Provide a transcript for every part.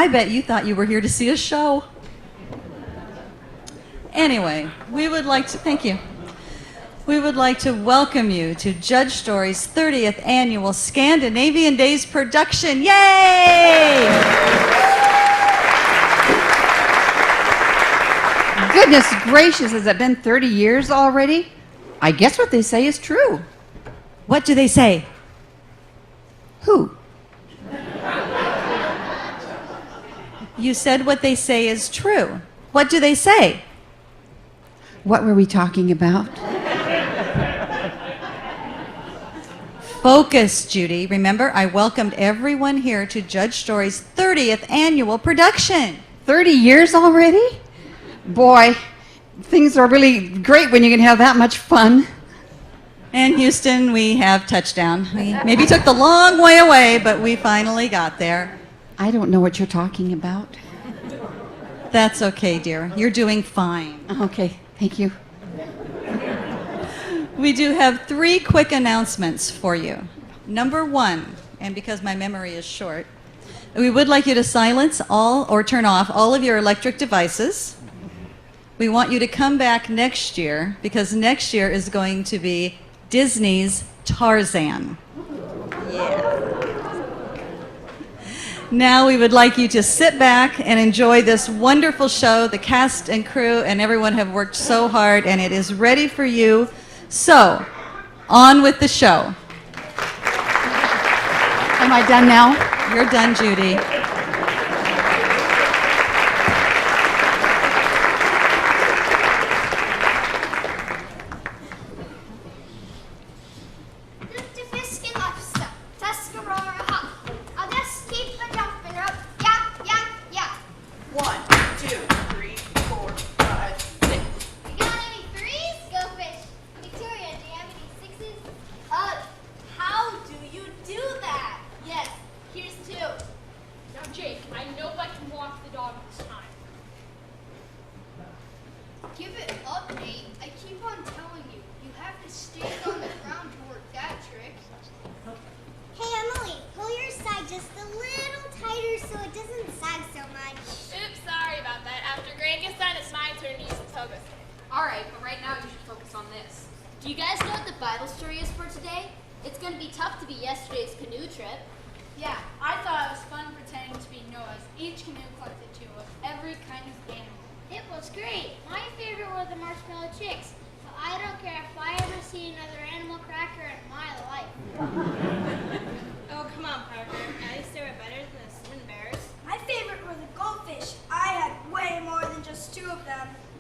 I bet you thought you were here to see a show. Anyway, we would like to, thank you. We would like to welcome you to Judge Story's 30th annual Scandinavian Days production. Yay! Goodness gracious, has it been 30 years already? I guess what they say is true. What do they say? Who? You said what they say is true. What do they say? What were we talking about? Focus, Judy. Remember, I welcomed everyone here to Judge Story's 30th annual production. 30 years already? Boy, things are really great when you can have that much fun. And Houston, we have touchdown. We maybe took the long way away, but we finally got there. I don't know what you're talking about. That's okay, dear. You're doing fine. Okay, thank you. We do have 3 quick announcements for you. Number 1, and because my memory is short, we would like you to silence all or turn off all of your electric devices. We want you to come back next year because next year is going to be Disney's Tarzan. Yeah. Now we would like you to sit back and enjoy this wonderful show. The cast and crew and everyone have worked so hard and it is ready for you. So, on with the show. Am I done now? You're done, Judy.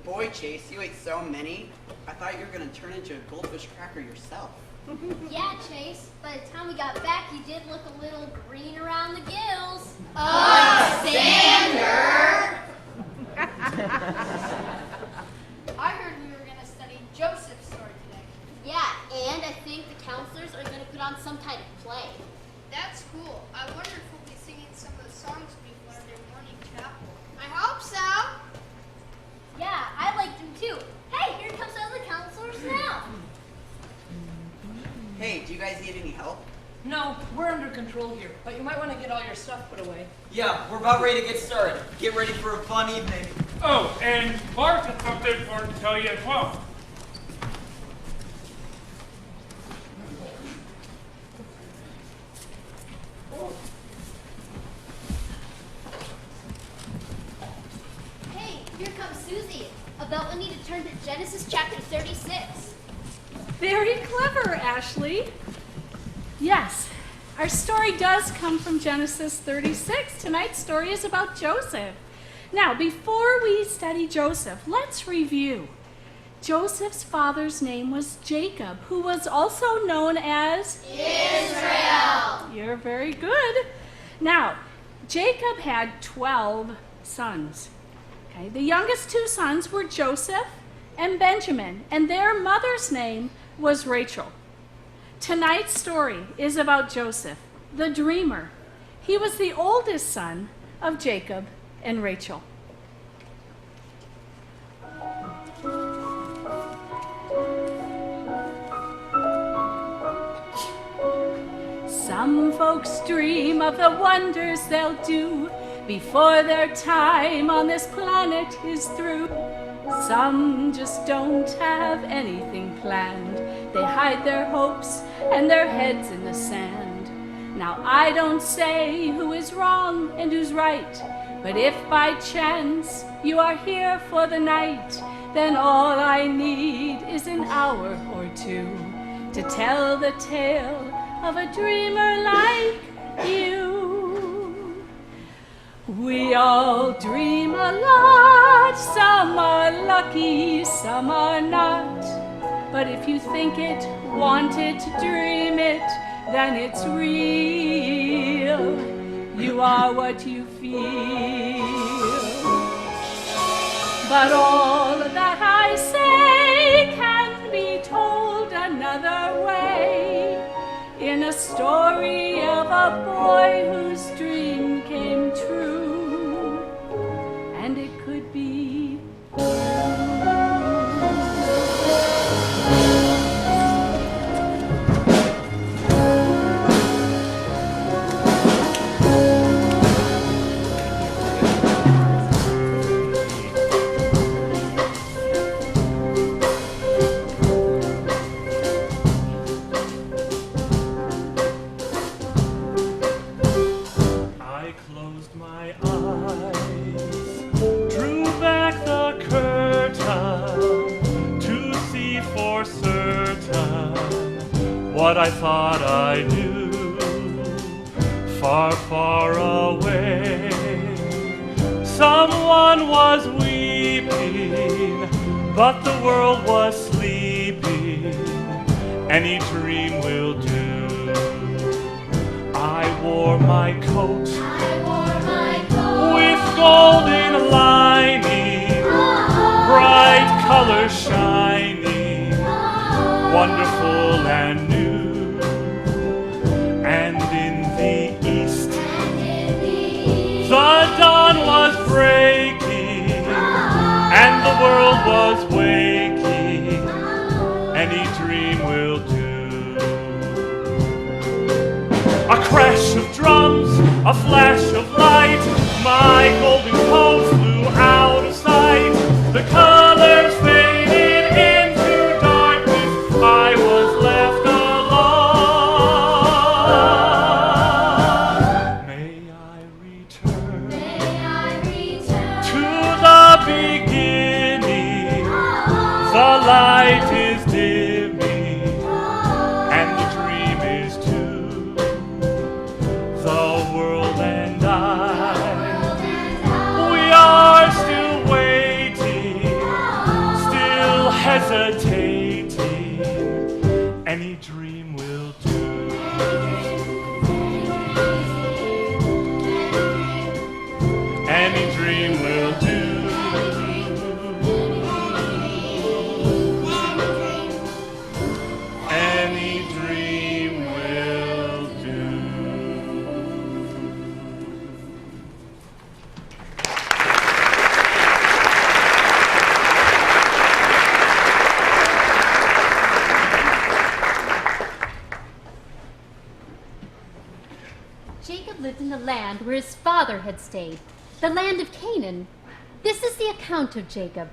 Boy, Chase, you ate so many. I thought you were going to turn into a goldfish cracker yourself. Yeah, Chase. By the time we got back, you did look a little green around the gills. Sander! I heard we were going to study Joseph's story today. Yeah, and I think the counselors are going to put on some kind of play. That's cool. I wonder if we'll be singing some of the songs we've learned in morning chapel. I hope so. Yeah, I liked them too. Hey, here comes some of the counselors now. do you guys need any help? No, we're under control here, but you might want to get all your stuff put away. Yeah, we're about ready to get started. Get ready for a fun evening. Oh, and Bart has something for to tell you as well. Hey, here comes Susie. About we need to turn to Genesis chapter 36. Very clever, Ashley. Yes, our story does come from Genesis 36. Tonight's story is about Joseph. Now, before we study Joseph, let's review. Joseph's father's name was Jacob, who was also known as Israel. You're very good. Now, Jacob had 12 sons. Okay, the youngest two sons were Joseph and Benjamin, and their mother's name was Rachel. Tonight's story is about Joseph, the dreamer. He was the oldest son of Jacob and Rachel. Some folks dream of the wonders they'll do before their time on this planet is through. Some just don't have anything planned. They hide their hopes and their heads in the sand. Now I don't say who is wrong and who's right, but if by chance you are here for the night, then all I need is an hour or two to tell the tale of a dreamer like you. We all dream a lot, some are lucky, some are not. But if you think it, want it, dream it, then it's real. You are what you feel. But all that I say can be told another way, in a story of a boy whose dream came true, and it could be what I thought I knew, far, far away. Someone was weeping, but the world was sleeping. Any dream will do. I wore my coat, with golden lining, bright colors shining, wonderful and new. And in the east, the dawn was breaking, and the world was waking. Any dream will do. A crash of drums, a flash of light, my golden coat flew out of sight. The colors faded into darkness, I was left alone. May I return to the beginning? The light is dimming, and the dream is too. The world and I, we are still waiting Jacob lived in the land where his father had stayed, the land of Canaan. This is the account of Jacob.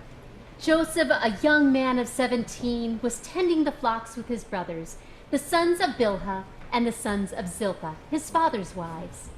Joseph, a young man of 17, was tending the flocks with his brothers, the sons of Bilhah and the sons of Zilpah, his father's wives.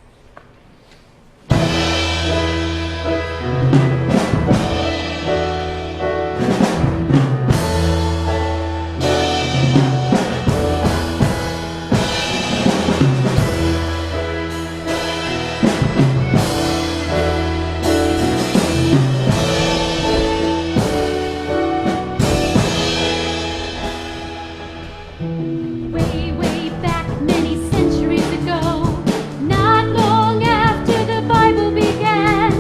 Way back many centuries ago, not long after the Bible began,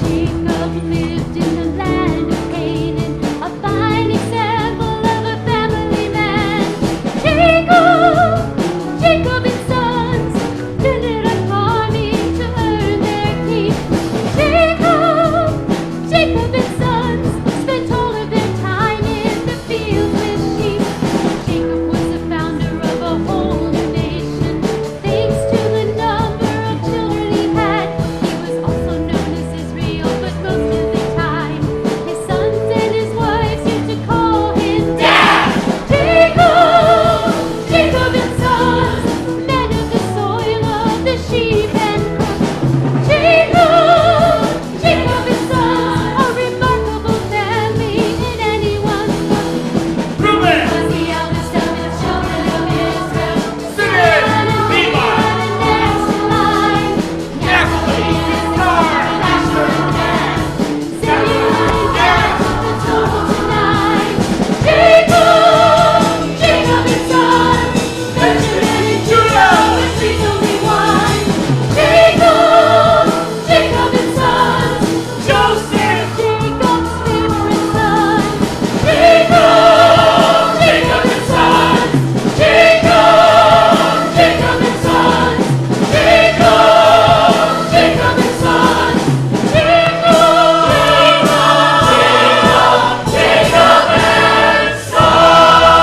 Jacob lived in the land of Canaan, a fine example of a family man. Jacob and sons, builded a farming to earn their keep. Jacob and sons spent all of their time in the fields with sheep. Jacob was the founder of a whole new nation, thanks to the number of children he had. He was also known as Israel, but most of the time, his sons and his wives used to call him Dad. Jacob and sons, men of the soil of the sheep and crook. Jacob and sons, a remarkable family in anyone's book. Reuben, Was the eldest of the children of Israel. Simeon, Levi, And next in line, Naphtali, Issachar, Asher and Dan. Zebulun and Gad took the total tonight. Jacob and sons, Benjamin and Judah, but she's only one. Jacob and sons, Joseph, Jacob's favorite son. Jacob and sons, Jacob and sons, Jacob and sons,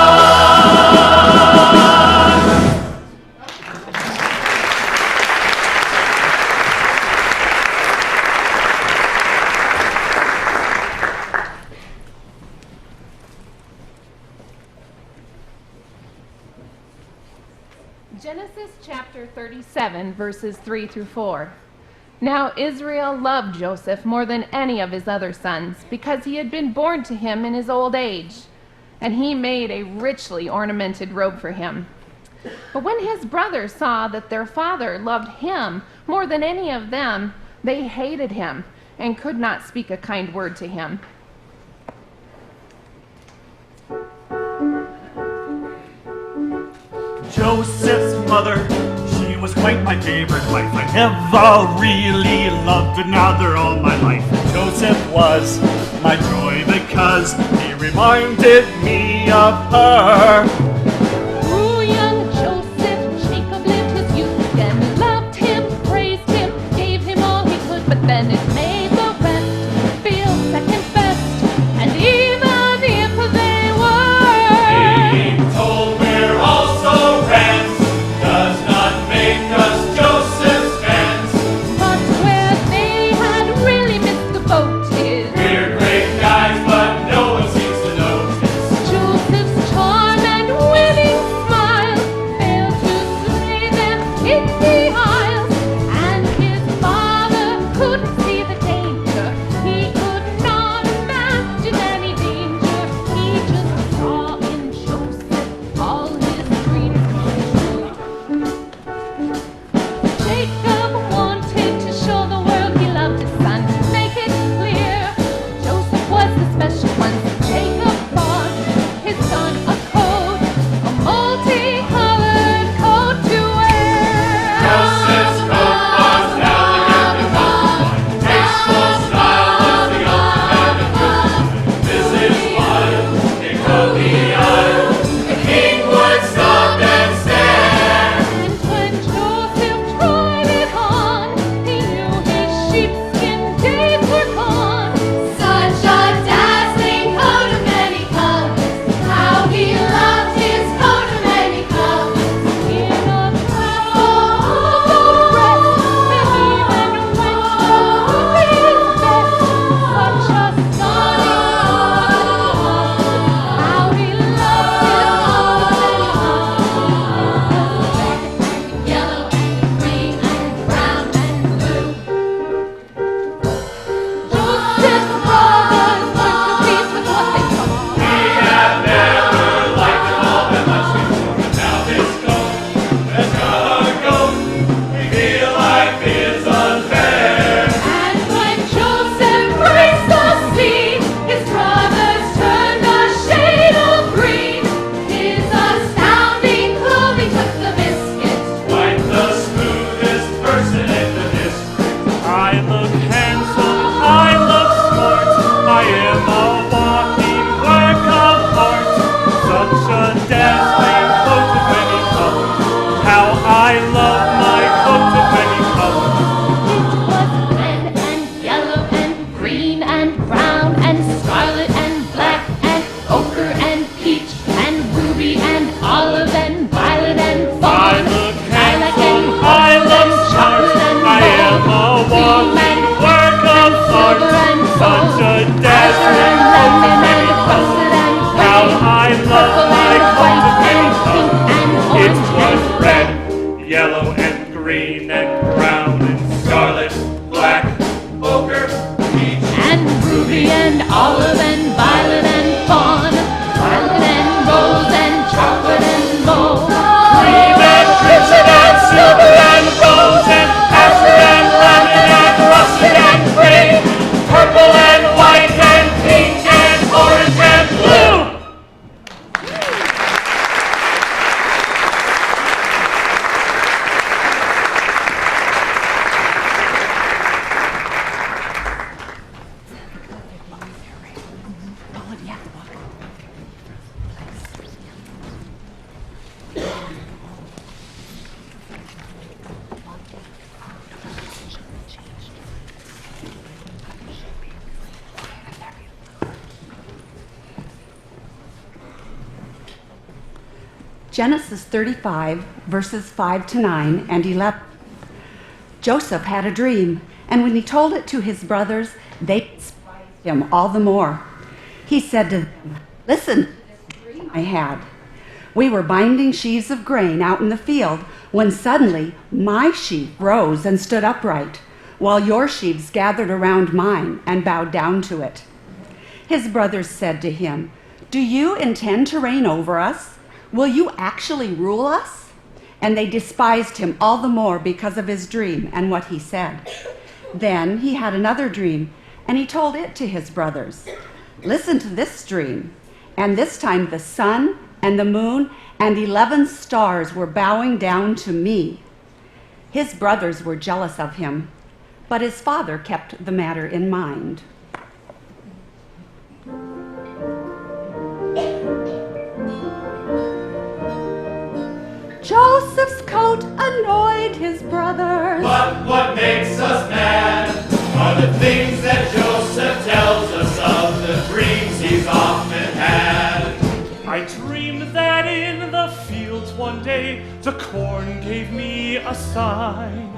Genesis chapter 37, verses 3 through 4. Now Israel loved Joseph more than any of his other sons, because he had been born to him in his old age, and he made a richly ornamented robe for him. But when his brothers saw that their father loved him more than any of them, they hated him and could not speak a kind word to him. Joseph's mother, she was quite my favorite wife. I never really loved another all my life. Joseph was my joy because he reminded me of her. Through young Joseph, Jacob lived his youth and loved him, praised him, gave him all he could, but then it made the rest feel second best, and even if they were Being told we're also friends does not make us Joseph's friends. but where they had really missed the boat is We're great guys, but no one seems to notice. Joseph's charm and winning smile failed to sway them in the aisles, and his father couldn't see the pink and It orange was and red, yellow and green and brown and scarlet, black, ochre, peach, and ruby and olive and violet and fawn, violet and rose and chocolate and mauve, cream and crimson and silver and rose and azure and lemon and russet and gray, purple and white and pink and orange and blue. Genesis 35, verses 5 to 9 and 11. Joseph had a dream, and when he told it to his brothers, they despised him all the more. He said to them, "Listen to this dream I had. We were binding sheaves of grain out in the field when suddenly my sheaf rose and stood upright, while your sheaves gathered around mine and bowed down to it." His brothers said to him, "Do you intend to reign over us? Will you actually rule us?" And they despised him all the more because of his dream and what he said. Then he had another dream, and he told it to his brothers. "Listen to this dream." And this time the sun and the moon and 11 stars were bowing down to me. His brothers were jealous of him, but his father kept the matter in mind. Joseph's coat annoyed his brothers. But what makes us mad are the things that Joseph tells us of the dreams he's often had. I dreamed that in the fields one day the corn gave me a sign.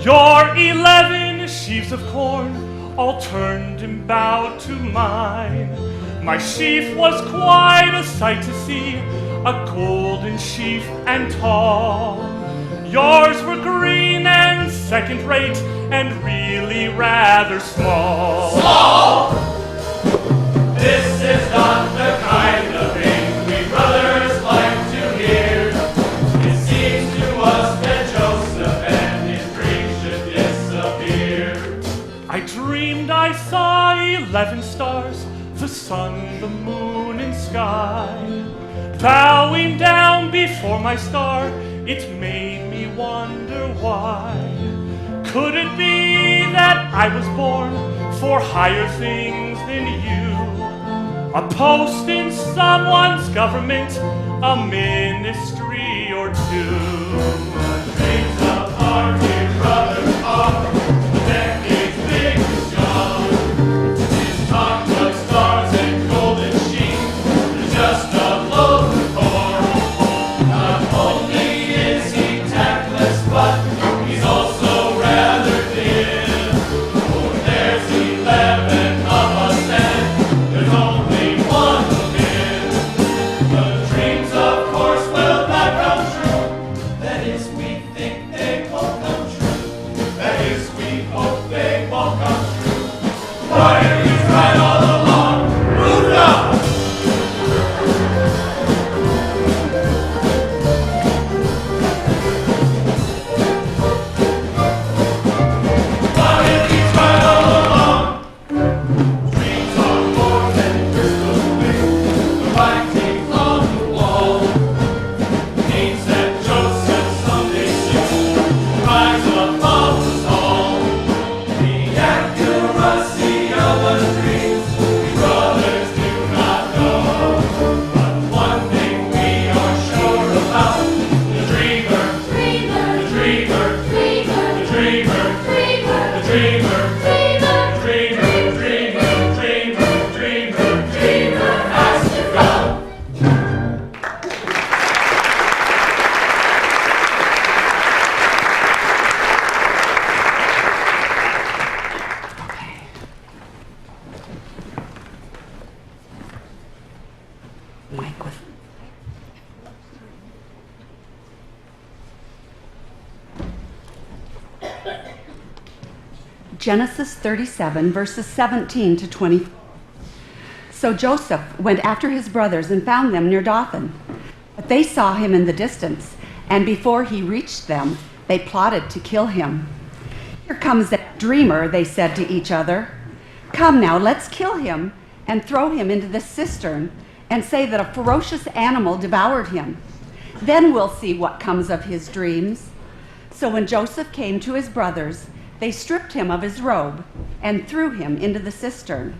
Your 11 sheaves of corn all turned and bowed to mine. My sheaf was quite a sight to see, a golden sheaf and tall. Yours were green and second-rate and really rather small. Small! This is not the kind of thing we brothers like to hear. It seems to us that Joseph and his dream should disappear. I dreamed I saw 11 stars, the sun, the moon, and sky. Bowing down before my star, it made me wonder why. Could it be that I was born for higher things than you? A post in someone's government, a ministry or two. The dreams of our dear brother are decades big and strong. His talk of stars and golden sheep is just a load of corn. Not only is he tactless, but he's also rather dim. For there's 11 of us and there's only one of him. The dreams, of course, will not come true. That is, we think they Genesis 37, verses 17 to 20. So Joseph went after his brothers and found them near Dothan. But they saw him in the distance, and before he reached them, they plotted to kill him. "Here comes that dreamer," they said to each other. "Come now, let's kill him and throw him into the cistern and say that a ferocious animal devoured him. Then we'll see what comes of his dreams." So when Joseph came to his brothers, they stripped him of his robe and threw him into the cistern.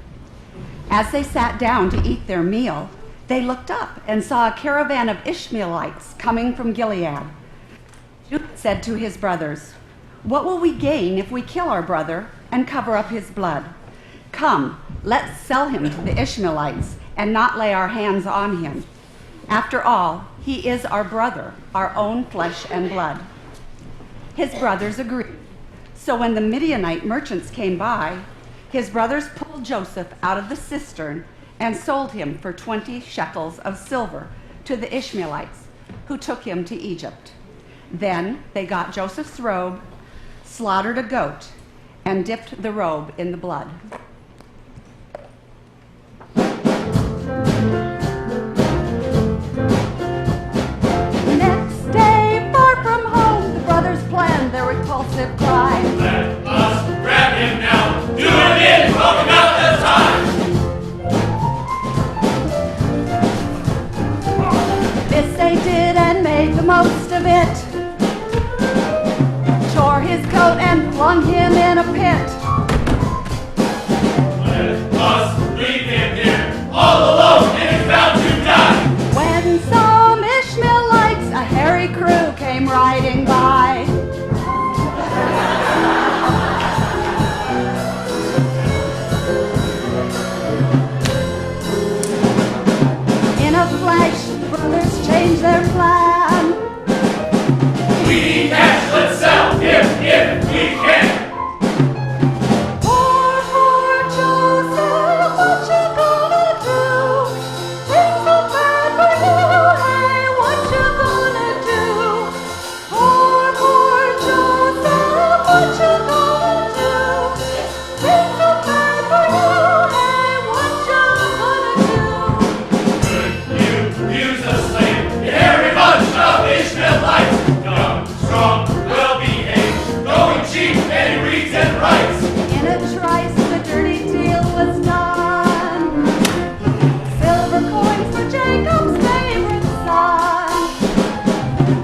As they sat down to eat their meal, they looked up and saw a caravan of Ishmaelites coming from Gilead. Judah said to his brothers, "What will we gain if we kill our brother and cover up his blood? Come, let's sell him to the Ishmaelites and not lay our hands on him. After all, he is our brother, our own flesh and blood." His brothers agreed. So when the Midianite merchants came by, his brothers pulled Joseph out of the cistern and sold him for 20 shekels of silver to the Ishmaelites, who took him to Egypt. Then they got Joseph's robe, slaughtered a goat, and dipped the robe in the blood. Next day, far from home, the brothers planned their repulsive crime. Let us grab him now. Do him in. Talk about the time. This they did and made the most of it. Tore his coat and flung him in a pit. Let us leave him here, all alone, and he's bound to die. When some Ishmaelites, a hairy crew, came riding by. In a flash, brothers changed their plan. We need cash, let's sell, if we can. Poor Joseph, what you gonna do? Things are bad for you, hey, what you gonna do? Poor Joseph, what you gonna do? Things are bad for you, hey, what you gonna do? You use a slave, you hairy bunch of Ishmaelites. Young, strong, well-behaved, going cheap, any reads and writes. In a trice, the dirty deal was done. Silver coins for Jacob's favorite son.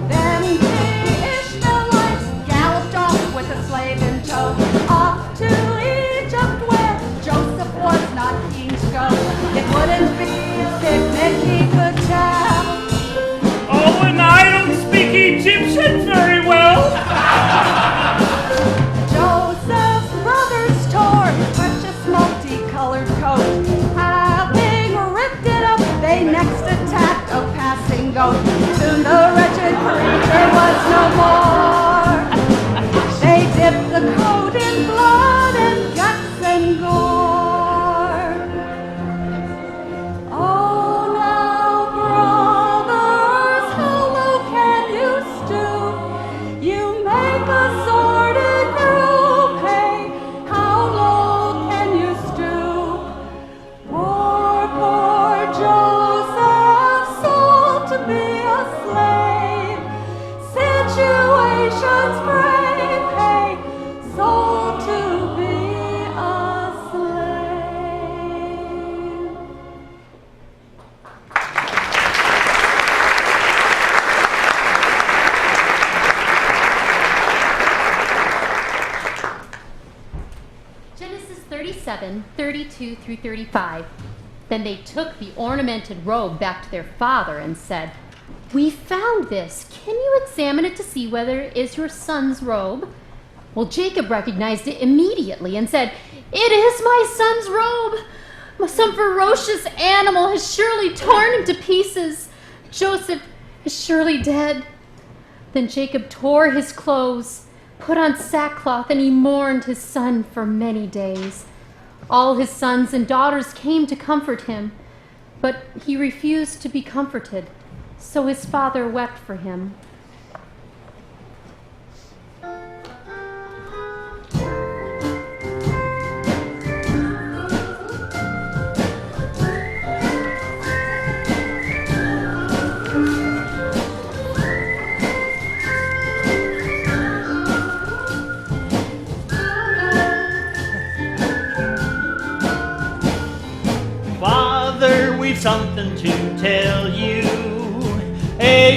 Then the Ishmaelites galloped off with a slave in tow, off to Egypt where Joseph was not keen to go. It wouldn't be a picnic, he could tell. Oh, and I don't speak Egyptian very well. Joseph's brothers tore his precious multicolored coat. Having ripped it up, they next attacked a passing goat. Soon the wretched creature was no more. They dipped the coat in blood and guts and gore. Oh, now, brothers, how low can you stoop? You make a sordid group, hey, how low can you stoop? Poor Joseph, sold to be a slave. Situation's brave, hey, sold to be a slave. Genesis 37, 32 through 35. Then they took the ornamented robe back to their father and said, "We found this. Can you examine it to see whether it is your son's robe?" Well, Jacob recognized it immediately and said, "It is my son's robe. Some ferocious animal has surely torn him to pieces. Joseph is surely dead." Then Jacob tore his clothes, put on sackcloth, and he mourned his son for many days. All his sons and daughters came to comfort him, but he refused to be comforted, so his father wept for him.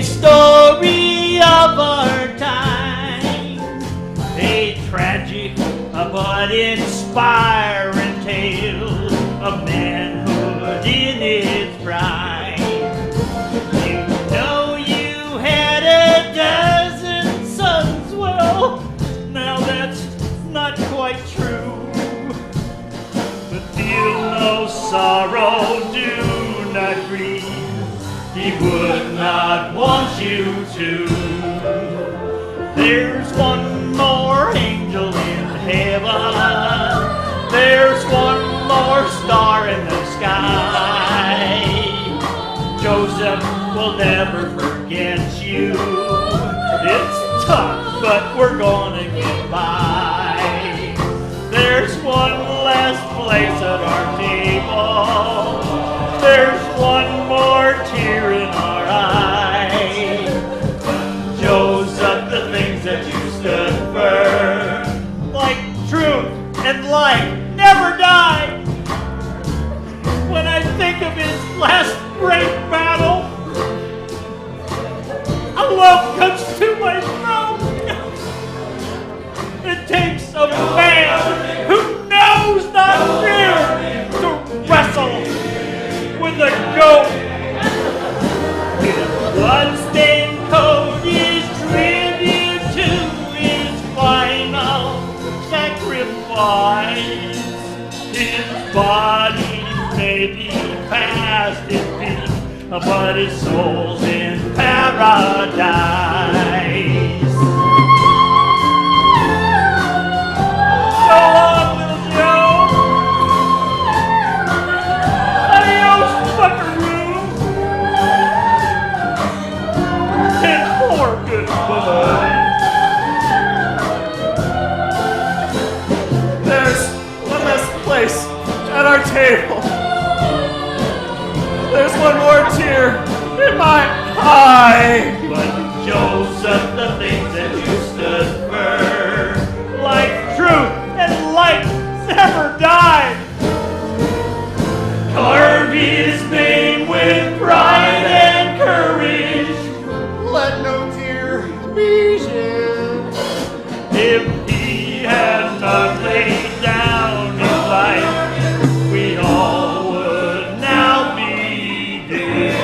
a story of our time, a tragic but inspiring tale of manhood in its prime. You know you had a dozen sons, well, now that's not quite true. But feel no sorrow, do not grieve, he would not want you to. There's one more angel in heaven, there's one more star in the sky. Joseph will never forget you. It's tough, but we're gonna get by. There's one last place at our table, there's one more tear in our eye. Joseph, the things that you stood for, like truth and life, never die. When I think of his last great battle, a lump comes to my throat. It takes a man who knows not fear to wrestle with a goat. His bloodstained coat is tribute to his final sacrifice. His body may be past his peak, but his soul's in paradise. So long, little Joe. Adios, buckaroo. And for goodbye. There's one last place at our table. There's one more tear in my eye. But Joseph, the things that you stood for, like truth and light, never die. Carve his name with pride and courage. Let no tear be shed. If he had not laid down his life, we all would now be dead.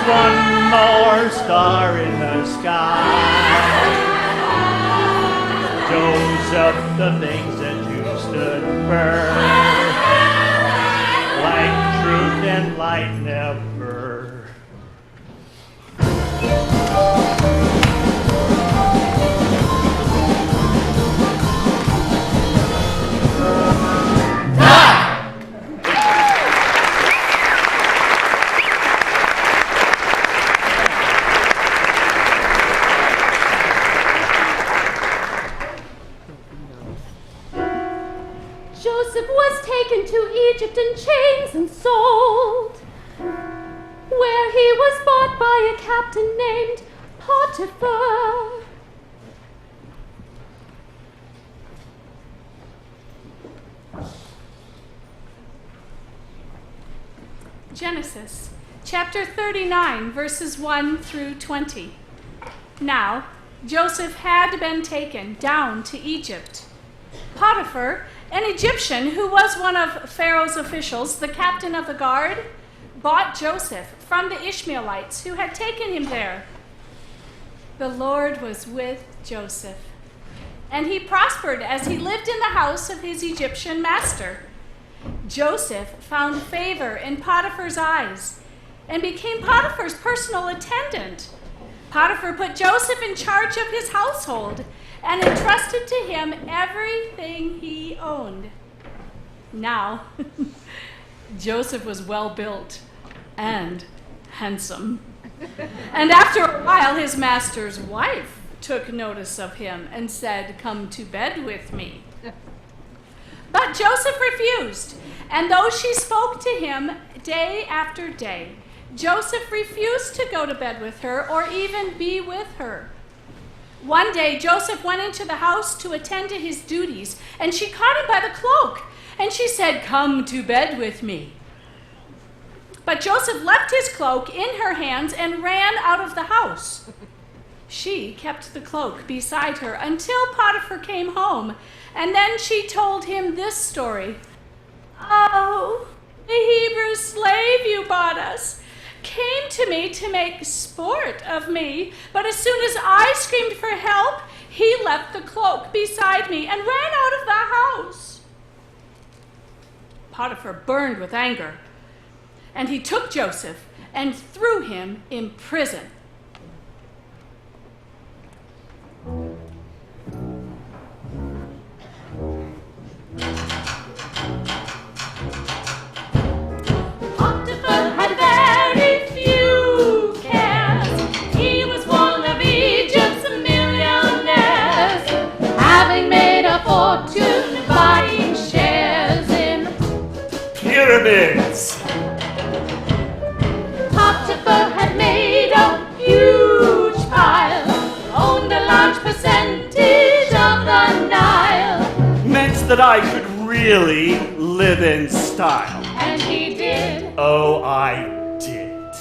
One more star in the sky. Joseph, the things that you stood for, like truth and light never. Joseph was taken to Egypt in chains and sold, where he was bought by a captain named Potiphar. Genesis chapter 39, verses 1 through 20. Now, Joseph had been taken down to Egypt. Potiphar, an Egyptian who was one of Pharaoh's officials, the captain of the guard, bought Joseph from the Ishmaelites who had taken him there. The Lord was with Joseph, and he prospered as he lived in the house of his Egyptian master. Joseph found favor in Potiphar's eyes and became Potiphar's personal attendant. Potiphar put Joseph in charge of his household and entrusted to him everything he owned. Now, Joseph was well built and handsome. And after a while, his master's wife took notice of him and said, "Come to bed with me." But Joseph refused, and though she spoke to him day after day, Joseph refused to go to bed with her or even be with her. One day, Joseph went into the house to attend to his duties, and she caught him by the cloak, and she said, "Come to bed with me." But Joseph left his cloak in her hands and ran out of the house. She kept the cloak beside her until Potiphar came home, and then she told him this story. "Oh, the Hebrew slave you bought us came to me to make sport of me, but as soon as I screamed for help, he left the cloak beside me and ran out of the house." Potiphar burned with anger, and he took Joseph and threw him in prison. Potiphar had very few cares. He was one of Egypt's millionaires, having made a fortune buying shares in Pyramids. Potiphar had made a huge pile, owned a large percentage of the Nile, Meant that I could really live in style. and he did. Oh, I did.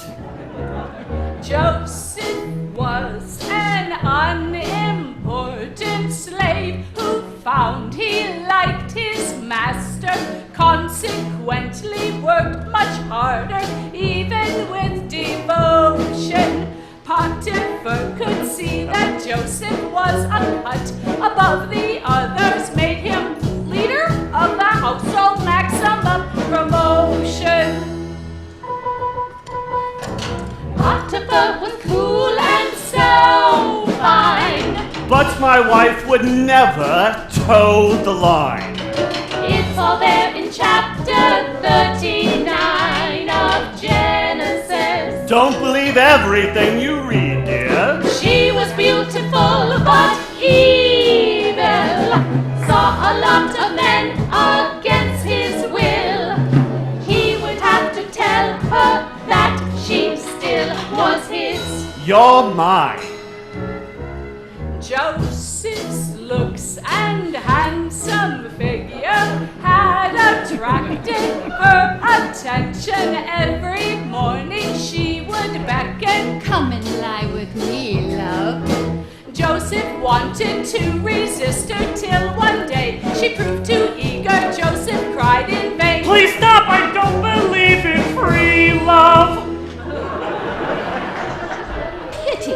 Joseph was an unimportant slave who found he liked his master, consequently worked much harder, even with devotion. Potiphar could see that Joseph was a cut above the others, made him leader of the household, maximum promotion. Potiphar was cool and so fine. But my wife would never toe the line. It's all there in chapter 39 of Genesis. Don't believe everything you read, dear. She was beautiful but evil. Saw a lot of men against his will. He would have to tell her that she still was his. You're mine. Joseph's looks and handsome figure had attracted her attention. Every morning she would beckon, Come and lie with me, love. Joseph wanted to resist her till one day she proved too eager. Joseph cried in vain, Please stop! I don't believe in free love! Pity.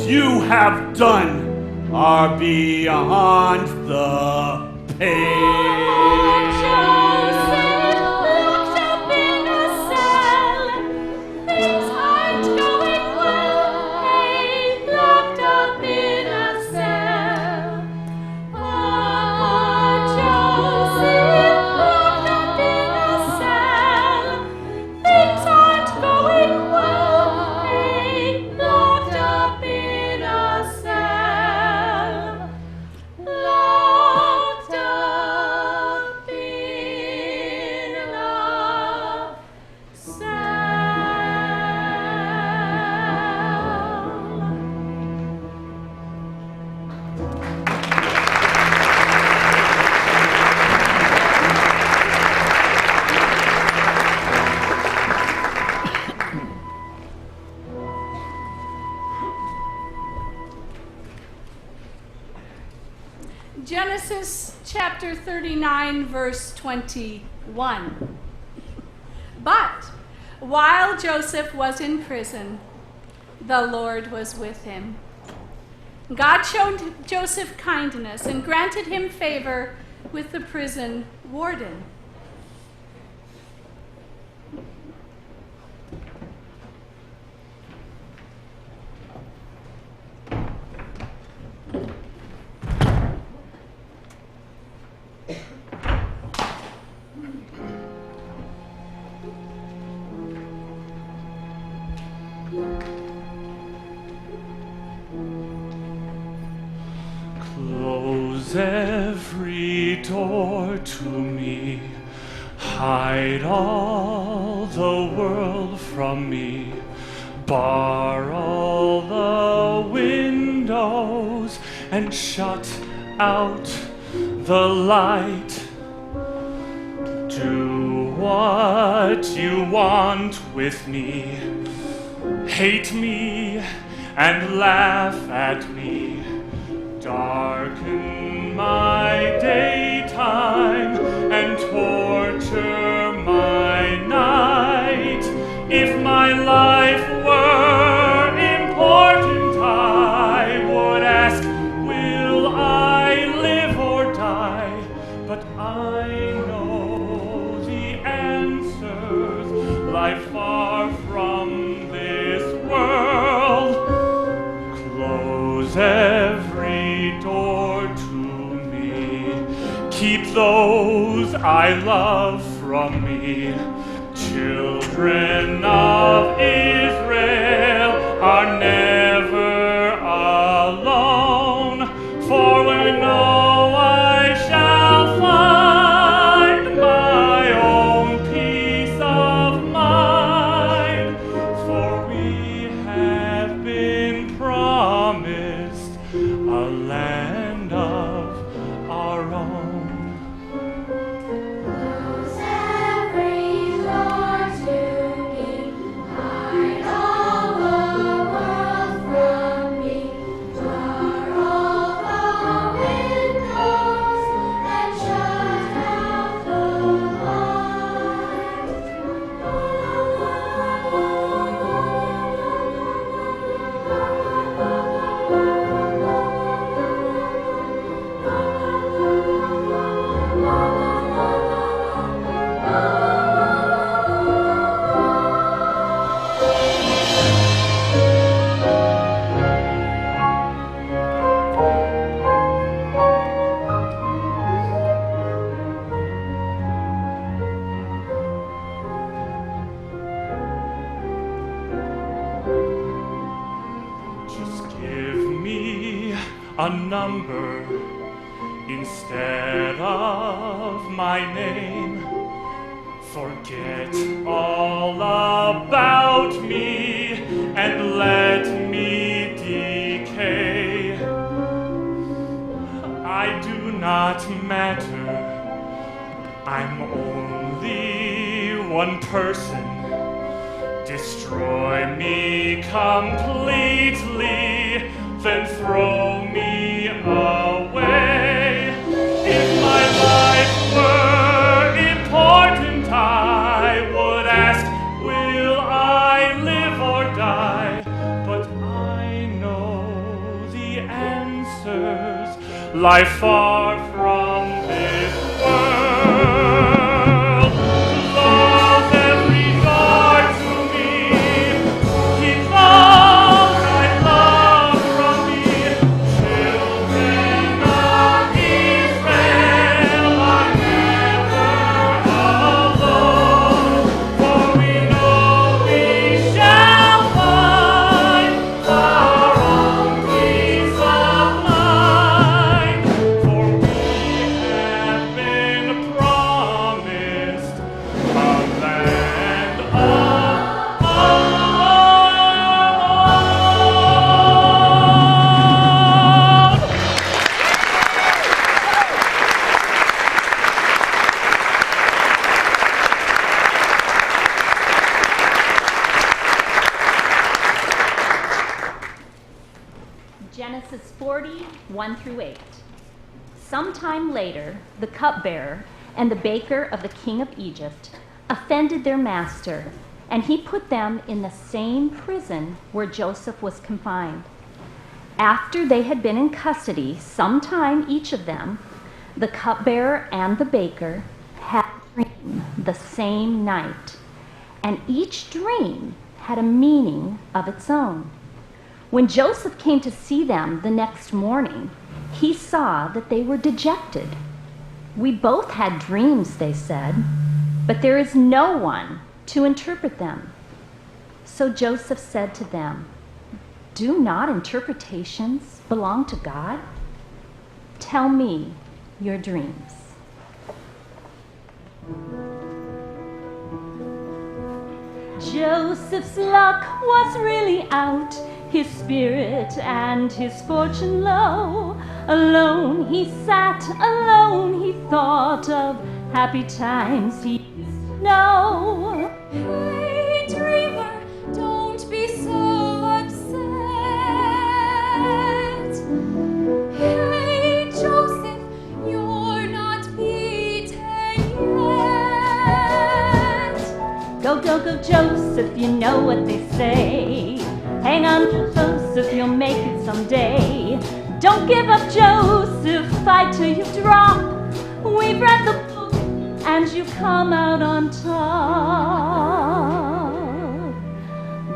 you have done are beyond the pale. Joseph locked up in a cell. Things aren't going well. Hey, locked up in a cell. Poor Joseph locked up in a cell. Things aren't going well. Hey, locked up in a cell. Locked up in a Genesis chapter 39, verse 21. But while Joseph was in prison, the Lord was with him. God showed Joseph kindness and granted him favor with the prison warden. Close every door to me, hide all the world from me, bar all the windows and shut out the light. Do what you want with me, hate me and laugh at me. Darken my daytime and torture my night. If my life were important, I would ask, will I live or die? But I know the answers lie far from this world. Close every door to me. Keep those I love from me. Children of Israel are never alone, for we know I shall find my own peace of mind, for we have been promised a land of our own. Close every door to me, hide all the world from me, bar all the windows and shut out the Just give me a number instead of my name. Forget all about me and let me decay. I do not matter. I'm only one person. Destroy me completely, then throw me away. If my life were important, I would ask, will I live or die? But I know lie far from this world. Close every door to me. Keep all thy love from me. Children of Israel are never alone, for we know we shall find our own peace of mind, for we have been promised a land of our own. Genesis 40, 1 through 8. Sometime later, the cupbearer and the baker of the king of Egypt offended their master, and he put them in the same prison where Joseph was confined. After they had been in custody some time each of them, the cupbearer and the baker had a dream the same night, and each dream had a meaning of its own. When Joseph came to see them the next morning, he saw that they were dejected. "We both had dreams," they said, "but there is no one to interpret them." So Joseph said to them, "Do not interpretations belong to God? Tell me your dreams." Joseph's luck was really out, his spirit and his fortune low. Alone he sat, alone he thought of happy times he used to know. Hey, dreamer, don't be so upset. Hey, Joseph, you're not beaten yet. Go, go, go, Joseph, you know what they say. Hang on to Joseph, you'll make it someday. Don't give up, Joseph, fight till you drop. We've read the book and you come out on top.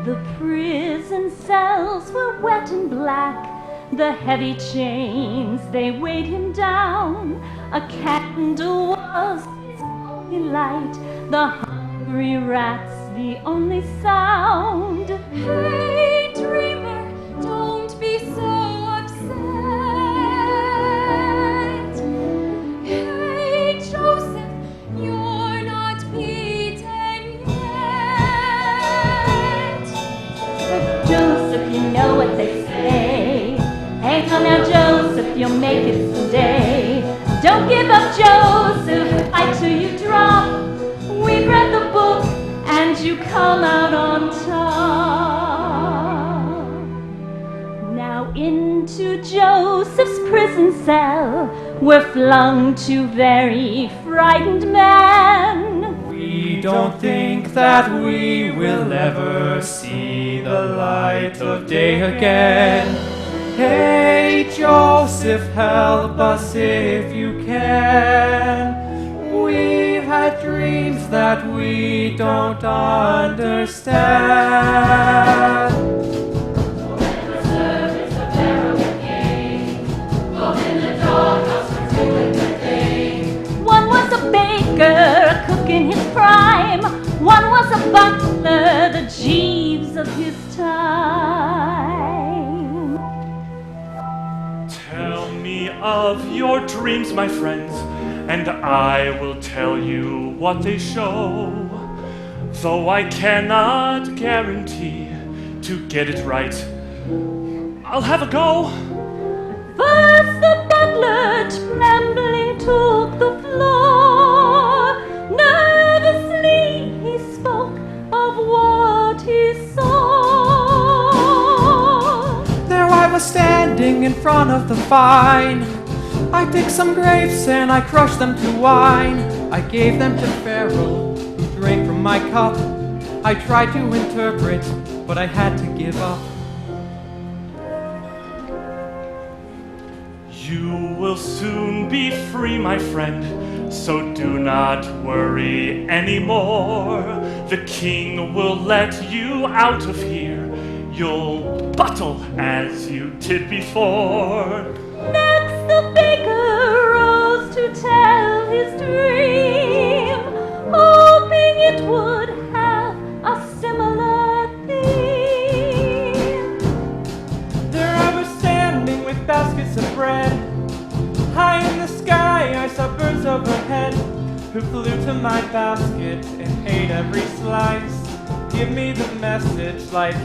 The prison cells were wet and black. The heavy chains, they weighed him down. A candle was his only light. The hungry rats, the only sound. Hey, dreamer, don't be so upset. Hey, Joseph, you're not beaten yet. Joseph, you know what they say. Hang on now, Joseph, you'll make it someday. Don't give up, Joseph, fight till you drop. We've read the book and you come out on top. Now into Joseph's prison cell were flung two very frightened men. We don't think that we will ever see the light of day again. Hey, Joseph, help us if you can. We've had dreams that we don't understand. One was a baker, a cook in his prime. One was a butler, the Jeeves of his time. Tell me of your dreams, my friends, and I will tell you what they show. Though I cannot guarantee to get it right, I'll have a go. First the butler trembling took the floor. Nervously he spoke of what he saw. There I was standing in front of the vine. I picked some grapes and I crushed them to wine. I gave them to Pharaoh, who drank from my cup. I tried to interpret, but I had to give up. You will soon be free, my friend, so do not worry anymore. The king will let you out of here. You'll buttle as you did before. Next, the baker rose to tell his dream, hoping it would have a similar theme. There I was standing with baskets of bread. High in the sky I saw birds overhead, who flew to my basket and ate every slice. Give me the message like,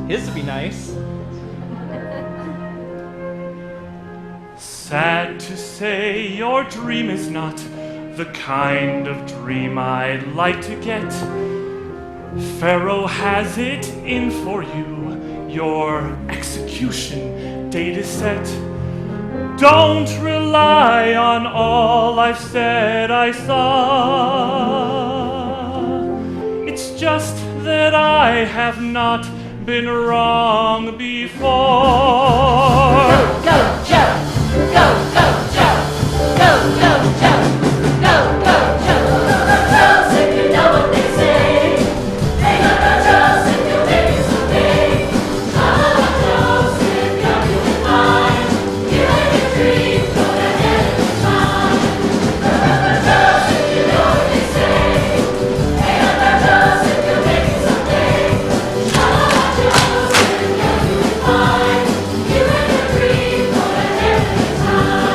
his would be nice. Sad to say, your dream is not the kind of dream I'd like to get. Pharaoh has it in for you. Your execution date is set. Don't rely on all I've said I saw. It's just that I have not been wrong before. Go, Joe! Go, Joe! Go, Joe! Go, Joe! Joseph, you know what they say. They never Joseph, you'll make it someday. Oh, Joseph, you're doing fine. You and your dream, go ahead of your time. Joseph, you know what they say. They never Joseph, you'll make it someday. Oh, Joseph, you're doing fine. You and your dream, go ahead of your time.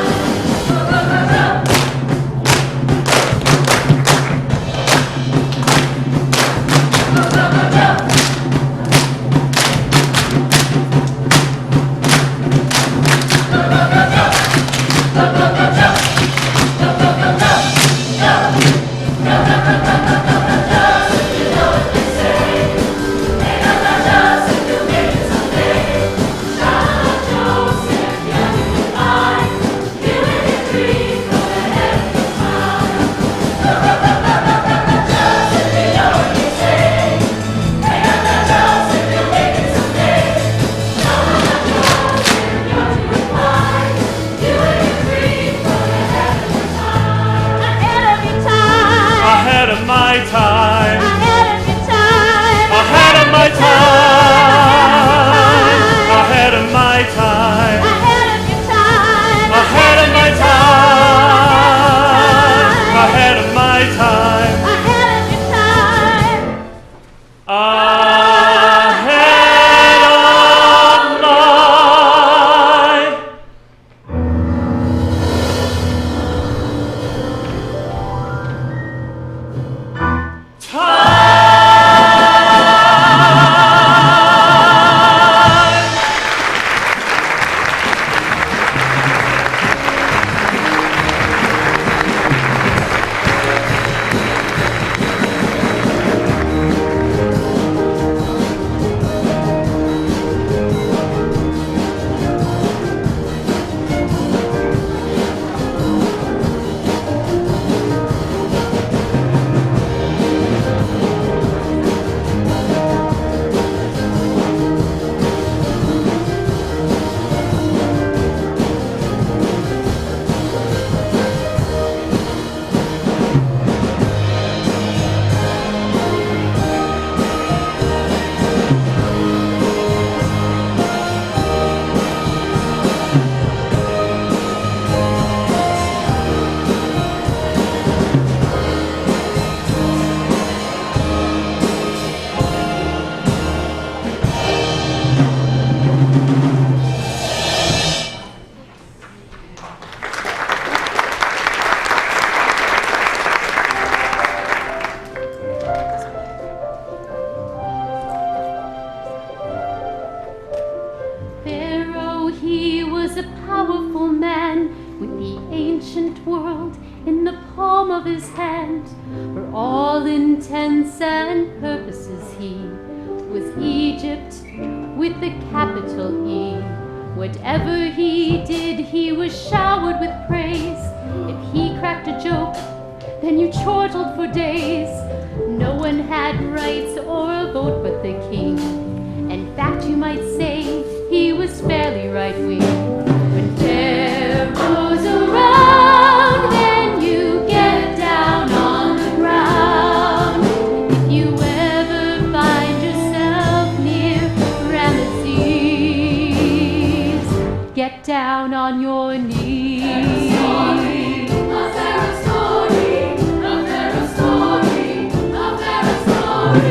Ahead of my time. Ahead of your time. Ahead of my time. Ahead of my time. Ahead of your time. Ahead of my time. Ahead of my time. Ahead of your time. Ahead of my Pharaoh, he was a powerful man with the ancient world in the palm of his hand. For all intents and purposes, he was Egypt with the capital E. Whatever he did, he was showered with praise. If he cracked a joke, then you chortled for days. No one had rights or a vote but the king. In fact, you might say he was fairly right-wing. When Pharaoh's around, then you get down on the ground. If you ever find yourself near Ramesses, get down on your knees.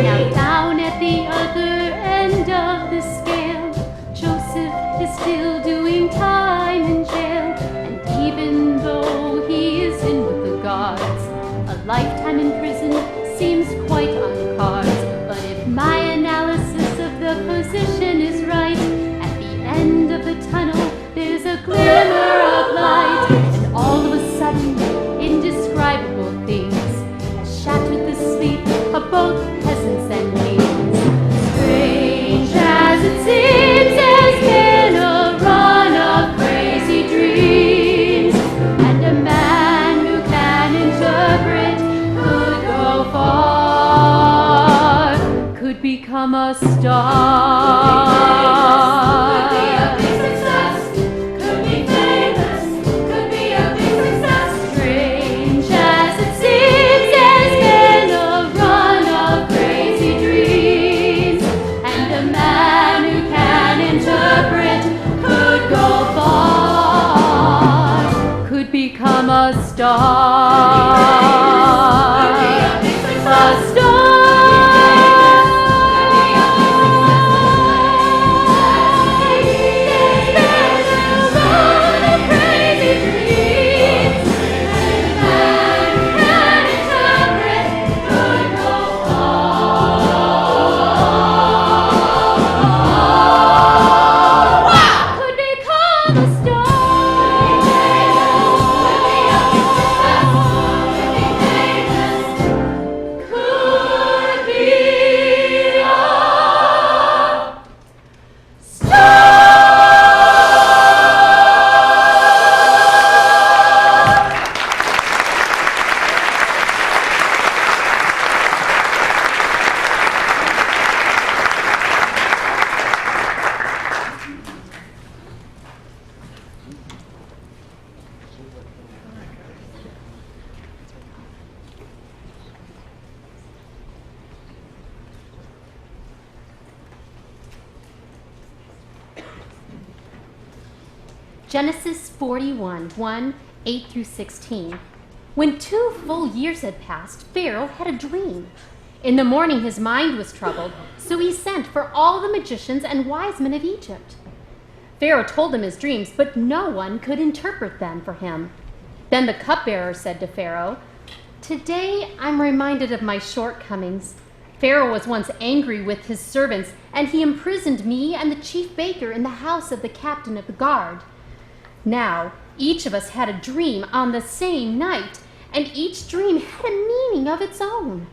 Now down at the other end of the scale, Joseph is still doing time in jail. And even though he is in with the guards, a lifetime in prison seems quite on cards. But if my analysis of the position is right, at the end of the tunnel there's a glimmer of light. And all of a sudden, indescribable things shattered the sleep of both peasants and kings. Strange as it seems, there's been a run of crazy dreams, and a man who can interpret could go far, could become a star. Could be a big success, could be famous, could be a big success. Strange as it seems, there's been a run of crazy dreams, and a man who can interpret could go far, could become a star. Could be a big success. A star. Genesis 41, 1, 8 through 16. When 2 full years had passed, Pharaoh had a dream. In the morning his mind was troubled, so he sent for all the magicians and wise men of Egypt. Pharaoh told them his dreams, but no one could interpret them for him. Then the cupbearer said to Pharaoh, "Today I'm reminded of my shortcomings. Pharaoh was once angry with his servants, and he imprisoned me and the chief baker in the house of the captain of the guard. Now, each of us had a dream on the same night, and each dream had a meaning of its own.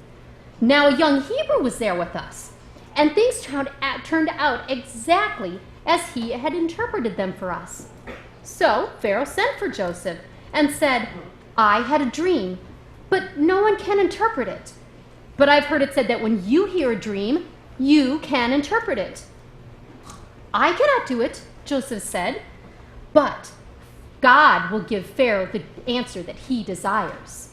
Now a young Hebrew was there with us, and things turned out exactly as he had interpreted them for us. So Pharaoh sent for Joseph and said, 'I had a dream, but no one can interpret it. But I've heard it said that when you hear a dream, you can interpret it.' 'I cannot do it,' Joseph said, 'but God will give Pharaoh the answer that he desires.'"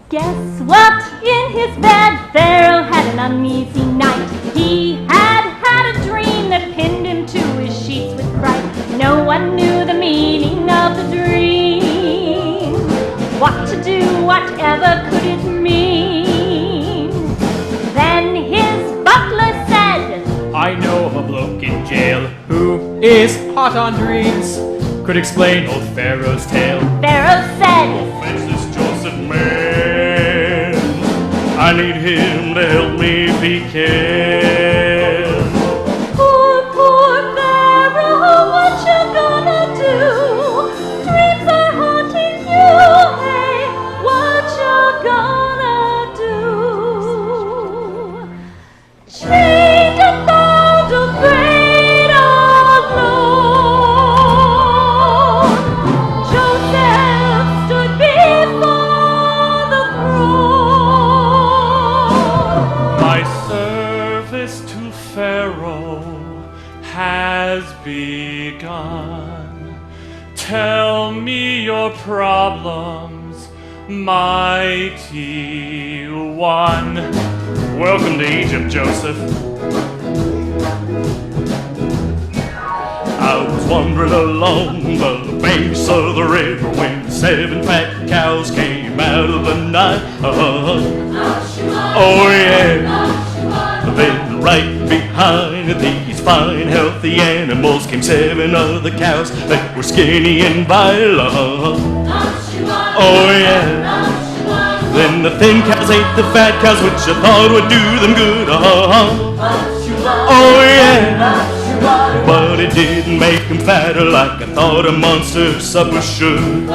Guess what? In his bed, Pharaoh had an uneasy night. He had a dream that pinned him to his sheets with fright. No one knew the meaning of the dream. What to do, whatever could it mean? Then his butler said, "I know of a bloke in jail who is hot on dreams. Could explain old Pharaoh's tale." Pharaoh said, "Fetch this Joseph man. I need him to help me if he can." Poor Pharaoh, what you gonna do? tell me your problems, mighty one. Welcome to Egypt, Joseph. I was wandering along the banks of the river when 7 fat cows came out of the night. Oh yeah. Then right behind these fine healthy animals came 7 other cows that were skinny and violent. Oh yeah. Then the thin cows ate the fat cows, which I thought would do them good. Oh yeah. But it didn't make them fatter like I thought a monster supper should.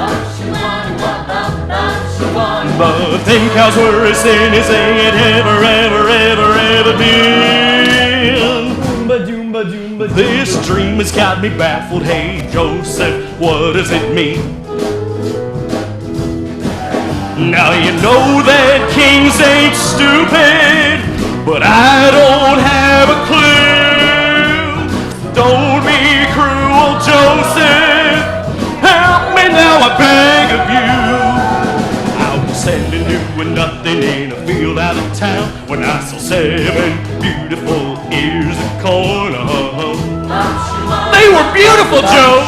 The thin cows were as thin as they had ever been. This dream has got me baffled. Hey Joseph, what does it mean? Now you know that kings ain't stupid, but I don't have a clue. Don't be cruel, Joseph. Help me now, I beg of you. I was standing doing nothing in a field out of town when I saw 7 beautiful ears of corn. They were beautiful, Joe.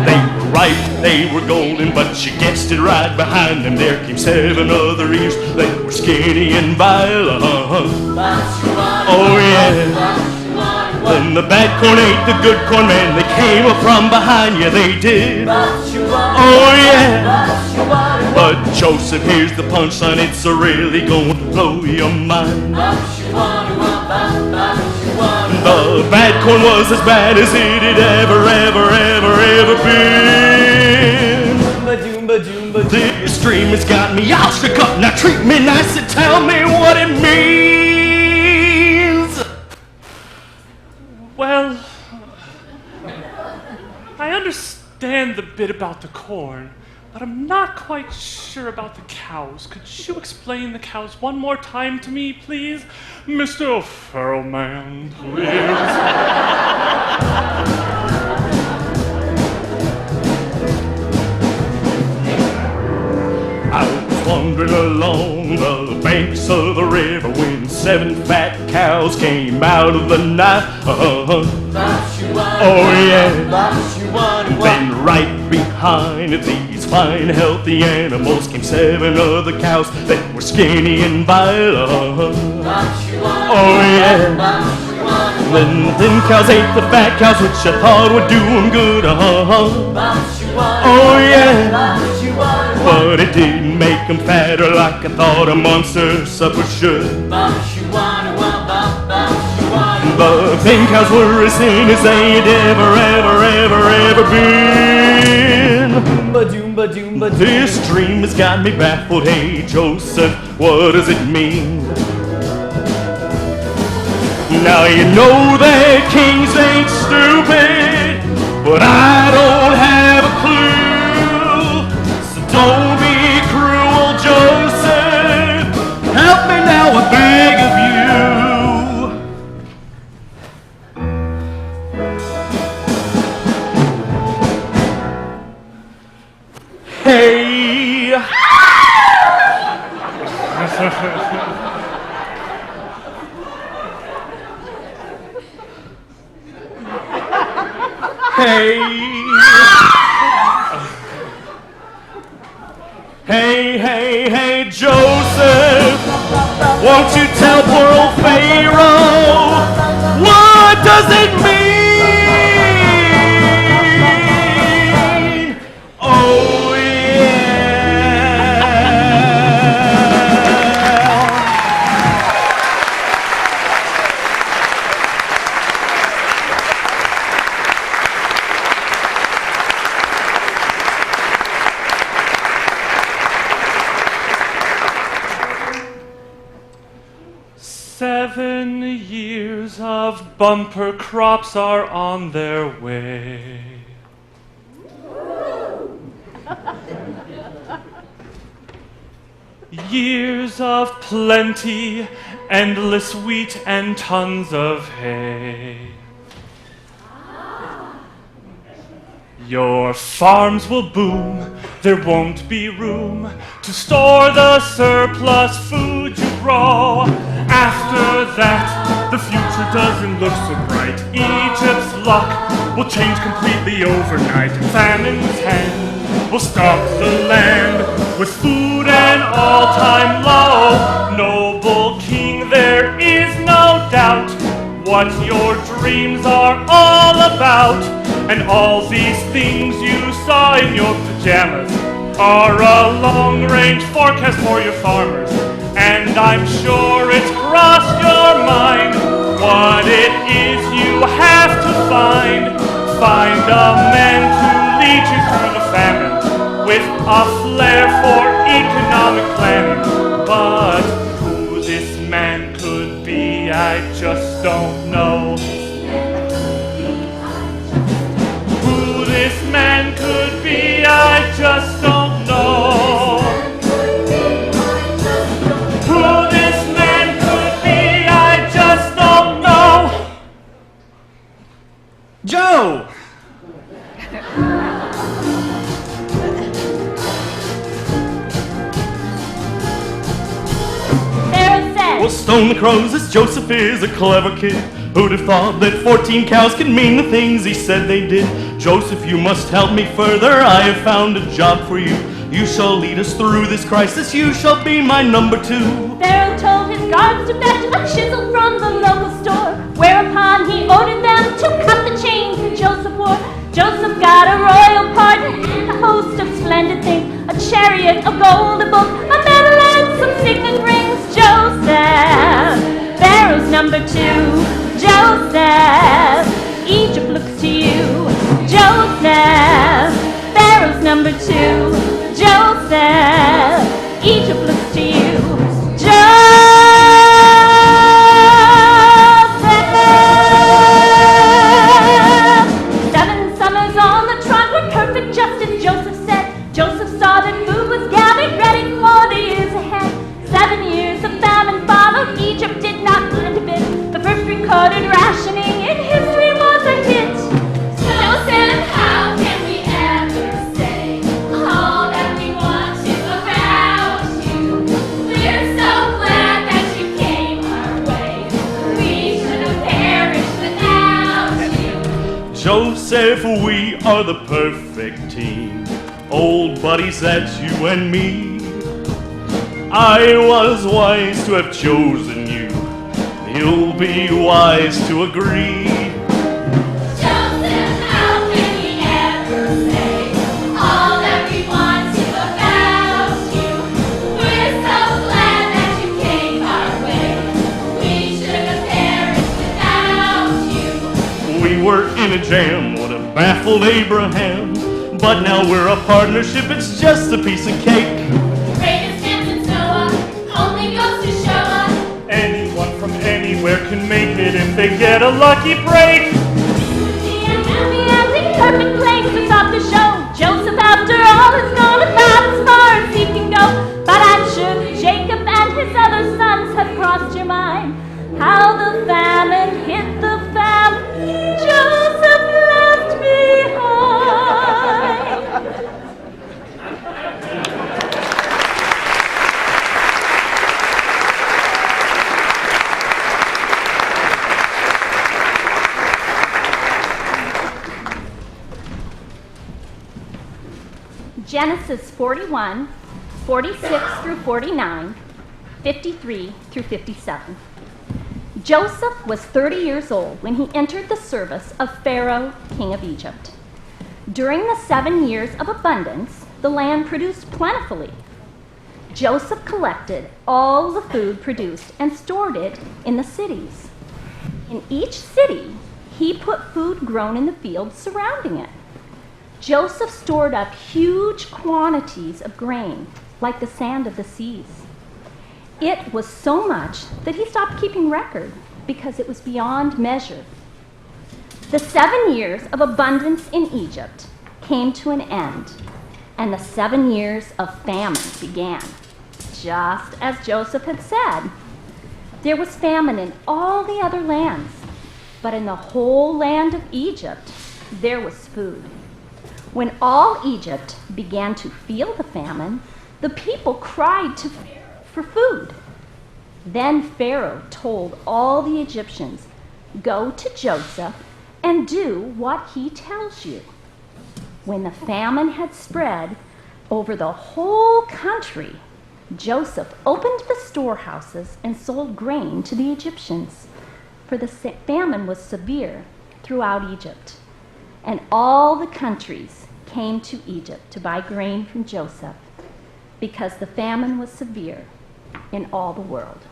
They were ripe, they were golden, but you guessed it right behind them. There came 7 other ears. They were skinny and violent. Oh yeah. Then the bad corn ate the good corn, man. They came up from behind you, they did. Oh yeah. But Joseph, here's the punchline. It's really going to blow your mind. The bad corn was as bad as it had ever been. This dream has got me all shook up. Now treat me nice and tell me what it means. Well, I understand the bit about the corn, but I'm not quite sure about the cows. Could you explain the cows one more time to me, please? Mr. O'Farrell Man, please. I was wandering along the banks of the river when 7 fat cows came out of the night. Oh yeah. Then right behind these fine healthy animals came 7 other cows that were skinny and violent. Oh yeah. Then thin cows ate the fat cows, which I thought would do them good. Oh yeah. But it didn't make them fatter like I thought a monster supper should. The thin cows were as thin as they had ever been. This dream has got me baffled. Hey Joseph, what does it mean? Now you know that kings ain't stupid, but I don't have a clue. So don't be cruel, Joseph. Help me now, I beg of you. Hey. Hey. Hey, Joseph, won't you tell poor old Pharaoh, what does it mean? Oh Seven years of bumper crops are on their way. Years of plenty, endless wheat and tons of hay. Your farms will boom, there won't be room to store the surplus food you grow. After that, the future doesn't look so bright. Egypt's luck will change completely overnight. Famine's hand will stock the land with food and all-time low. Noble king, there is no doubt what your dreams are all about. And all these things you saw in your pajamas are a long-range forecast for your farmers. And I'm sure it's crossed your mind what it is you have to find. Find a man to lead you through the famine with a flair for economic planning. But who this man could be, I just don't know. Who this man could be, I just don't know. Who this man could be, I just don't know. Joe! Pharaoh said, Well, stone the crows, this Joseph is a clever kid. Who'd have thought that 14 cows could mean the things he said they did? Joseph, you must help me further. I have found a job for you. You shall lead us through this crisis. You shall be my number 2. Pharaoh told his guards to fetch a chisel from the local store, whereupon he ordered them to cut the chains that Joseph wore. Joseph got a royal pardon and a host of splendid things, a chariot, a gold, a book, a medal, and some signet rings. Joseph, Pharaoh's number 2. Joseph, Egypt looks to you. Joseph, Pharaoh's number 2. Joseph, Egypt looks to you. Joseph, 7 summers on the trot were perfect, just as Joseph said. Joseph saw that food was gathered, ready for the years ahead. 7 years of famine followed. Egypt did not find a bit. The first recorded rationing in history was a hit. Joseph, how can we ever say all that we want to about you? We're so glad that you came our way. We should have perished without you. Joseph, we are the perfect team. Old buddies, that's you and me. I was wise to have chosen you. You'll be wise to agree. Joseph, how can we ever say all that we want to about you? We're so glad that you came our way. We should have perished without you. We were in a jam, would have baffled Abraham. But now we're a partnership, it's just a piece of cake. Greatest chance in Noah only goes to show us Anyone from anywhere can make it if they get a lucky break. and happy ending, perfect place to stop the show. Joseph, after all, has gone about as far as he can go. But I'm sure that Jacob and his other sons have crossed your mind. How the famine hit the family Joseph left behind. Genesis 41, 46 through 49, 53 through 57. Joseph was 30 years old when he entered the service of Pharaoh, king of Egypt. During the 7 years of abundance, the land produced plentifully. Joseph collected all the food produced and stored it in the cities. In each city, he put food grown in the fields surrounding it. Joseph stored up huge quantities of grain, like the sand of the seas. It was so much that he stopped keeping record because it was beyond measure. The 7 years of abundance in Egypt came to an end, and the 7 years of famine began, just as Joseph had said. There was famine in all the other lands, but in the whole land of Egypt, there was food. When all Egypt began to feel the famine, the people cried to Pharaoh for food. Then Pharaoh told all the Egyptians, "Go to Joseph and do what he tells you." When the famine had spread over the whole country, Joseph opened the storehouses and sold grain to the Egyptians, for the famine was severe throughout Egypt. And all the countries came to Egypt to buy grain from Joseph, because the famine was severe in all the world.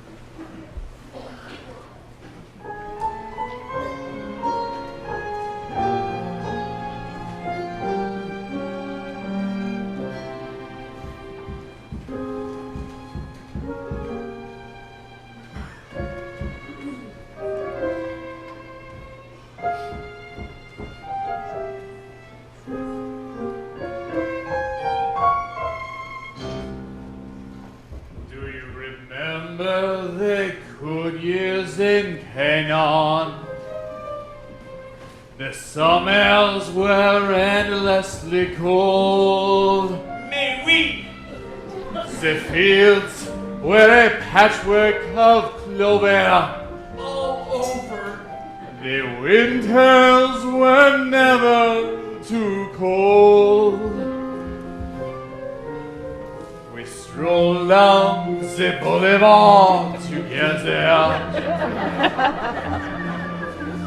Remember the good years in Canaan? The summers were endlessly cold. Mais oui! The fields were a patchwork of clover. All over. The winters were never too cold. We strolled down the boulevard together,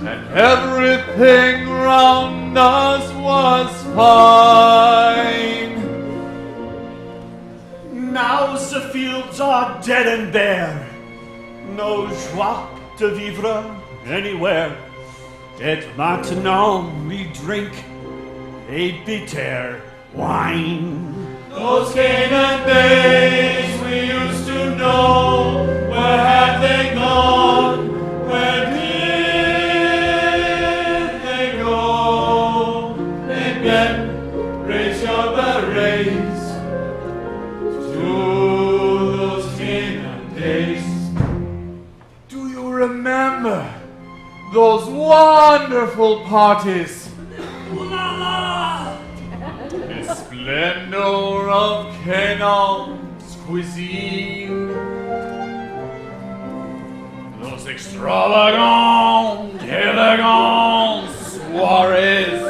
and everything round us was fine. Now the fields are dead and bare. No joie de vivre anywhere. Et maintenant we drink a bitter wine. Those Canaan days we used to know, where have they gone? Where did they go? Again, raise your berets to those Canaan days. Do you remember those wonderful parties? The splendor of Canaan's cuisine, those extravagant, elegant soirees,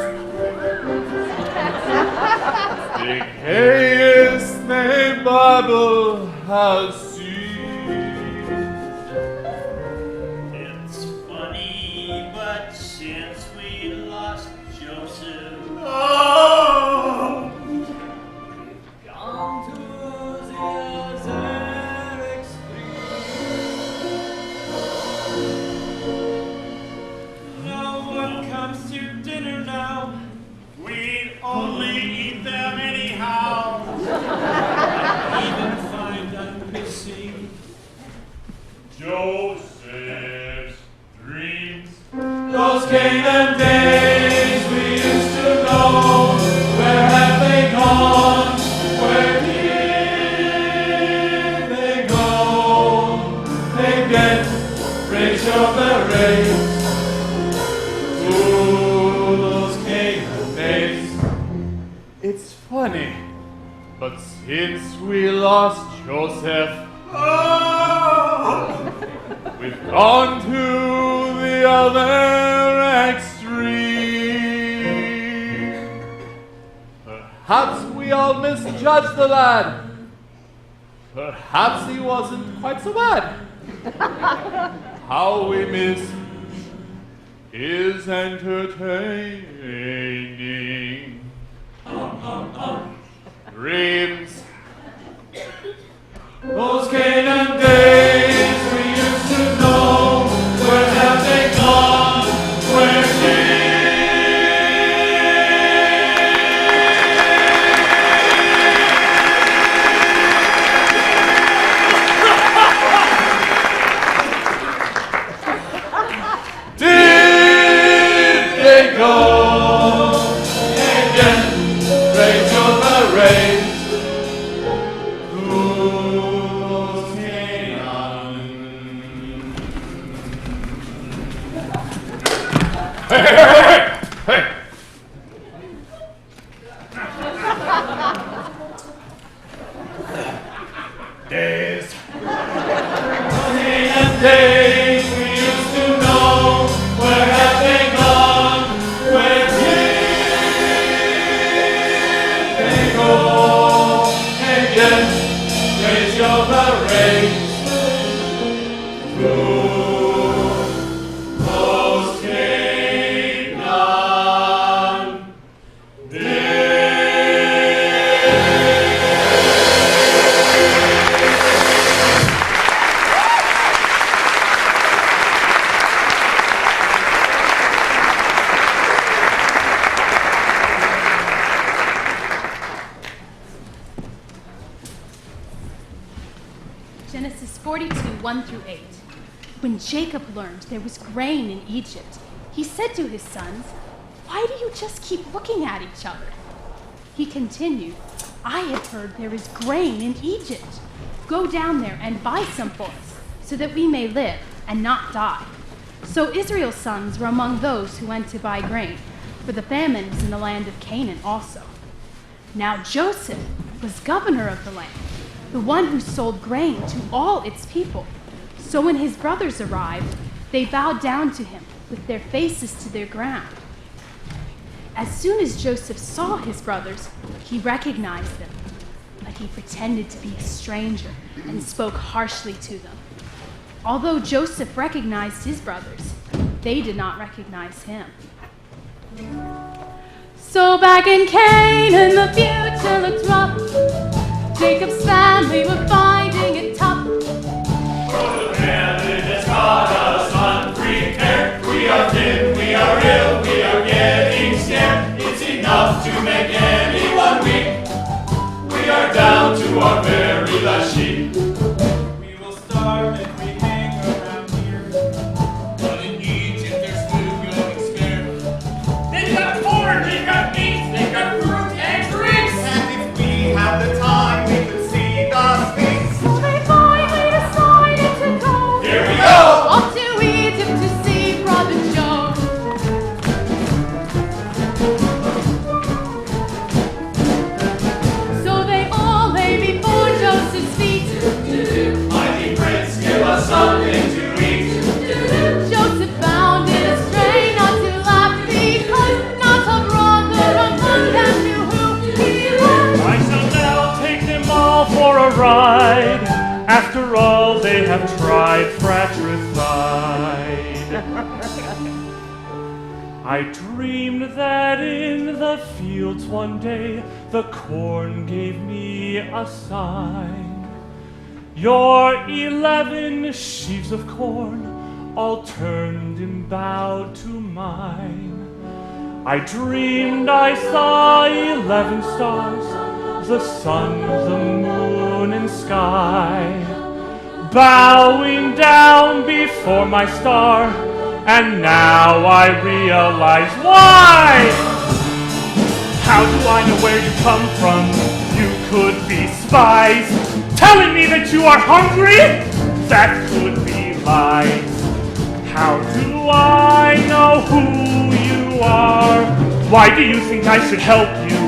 the gayest the Bible has seen. It's funny, but since we lost Joseph, Gone to the other extreme. no one comes to dinner now. We only eat them anyhow. Even find I'm missing Joseph's dreams. Those Canaan days we used to know, where have they gone? Where did they go? Again, raise your berets to those Canaan days. It's funny, but since we lost Joseph, we've gone to the other extreme. Perhaps we all misjudged the lad. Perhaps he wasn't quite so bad. How we miss his entertaining dreams. Those Canaan days we used to know, where have they gone? Where did they go? Again, raise your berets days. And days we used to know, where have they gone? Where did they go? And yet, raise your parades to those came none. Genesis 42, 1 through 8. When Jacob learned there was grain in Egypt, he said to his sons, "Why do you just keep looking at each other?" He continued, "I have heard there is grain in Egypt. Go down there and buy some for us, so that we may live and not die." So Israel's sons were among those who went to buy grain, for the famine was in the land of Canaan also. Now Joseph was governor of the land, the one who sold grain to all its people. So when his brothers arrived, they bowed down to him with their faces to the ground. As soon as Joseph saw his brothers, he recognized them, but he pretended to be a stranger and spoke harshly to them. Although Joseph recognized his brothers, they did not recognize him. So back in Canaan, the future looked rough. Jacob's family were finding it tough. The famine has caught us unprepared. We are thin, we are ill, we are getting scared. It's enough to make anyone weak. We are down to our very last sheep. We will starve if we hang around here. But in Egypt there's food going spare. They've got corn, they've got meat, they've got fruit and drinks. And if we had the time, we could see the sphinx. So they finally decided to go. Here we go! Off to Egypt to see Brother Joe. So they all lay before Joseph's feet. Mighty prince, give us something to eat. Joseph found it a strain not to laugh, because not a brother among them knew who he was. I shall now take them all for a ride. After all they have tried fratricide. I dreamed that in the fields one day the corn gave me a sign. Your 11 sheaves of corn all turned and bowed to mine. I dreamed I saw 11 stars, the sun, the moon, and sky, bowing down before my star, and now I realize why. How do I know where you come from? You could be spies, telling me that you are hungry? That could be lies. How do I know who you are? Why do you think I should help you?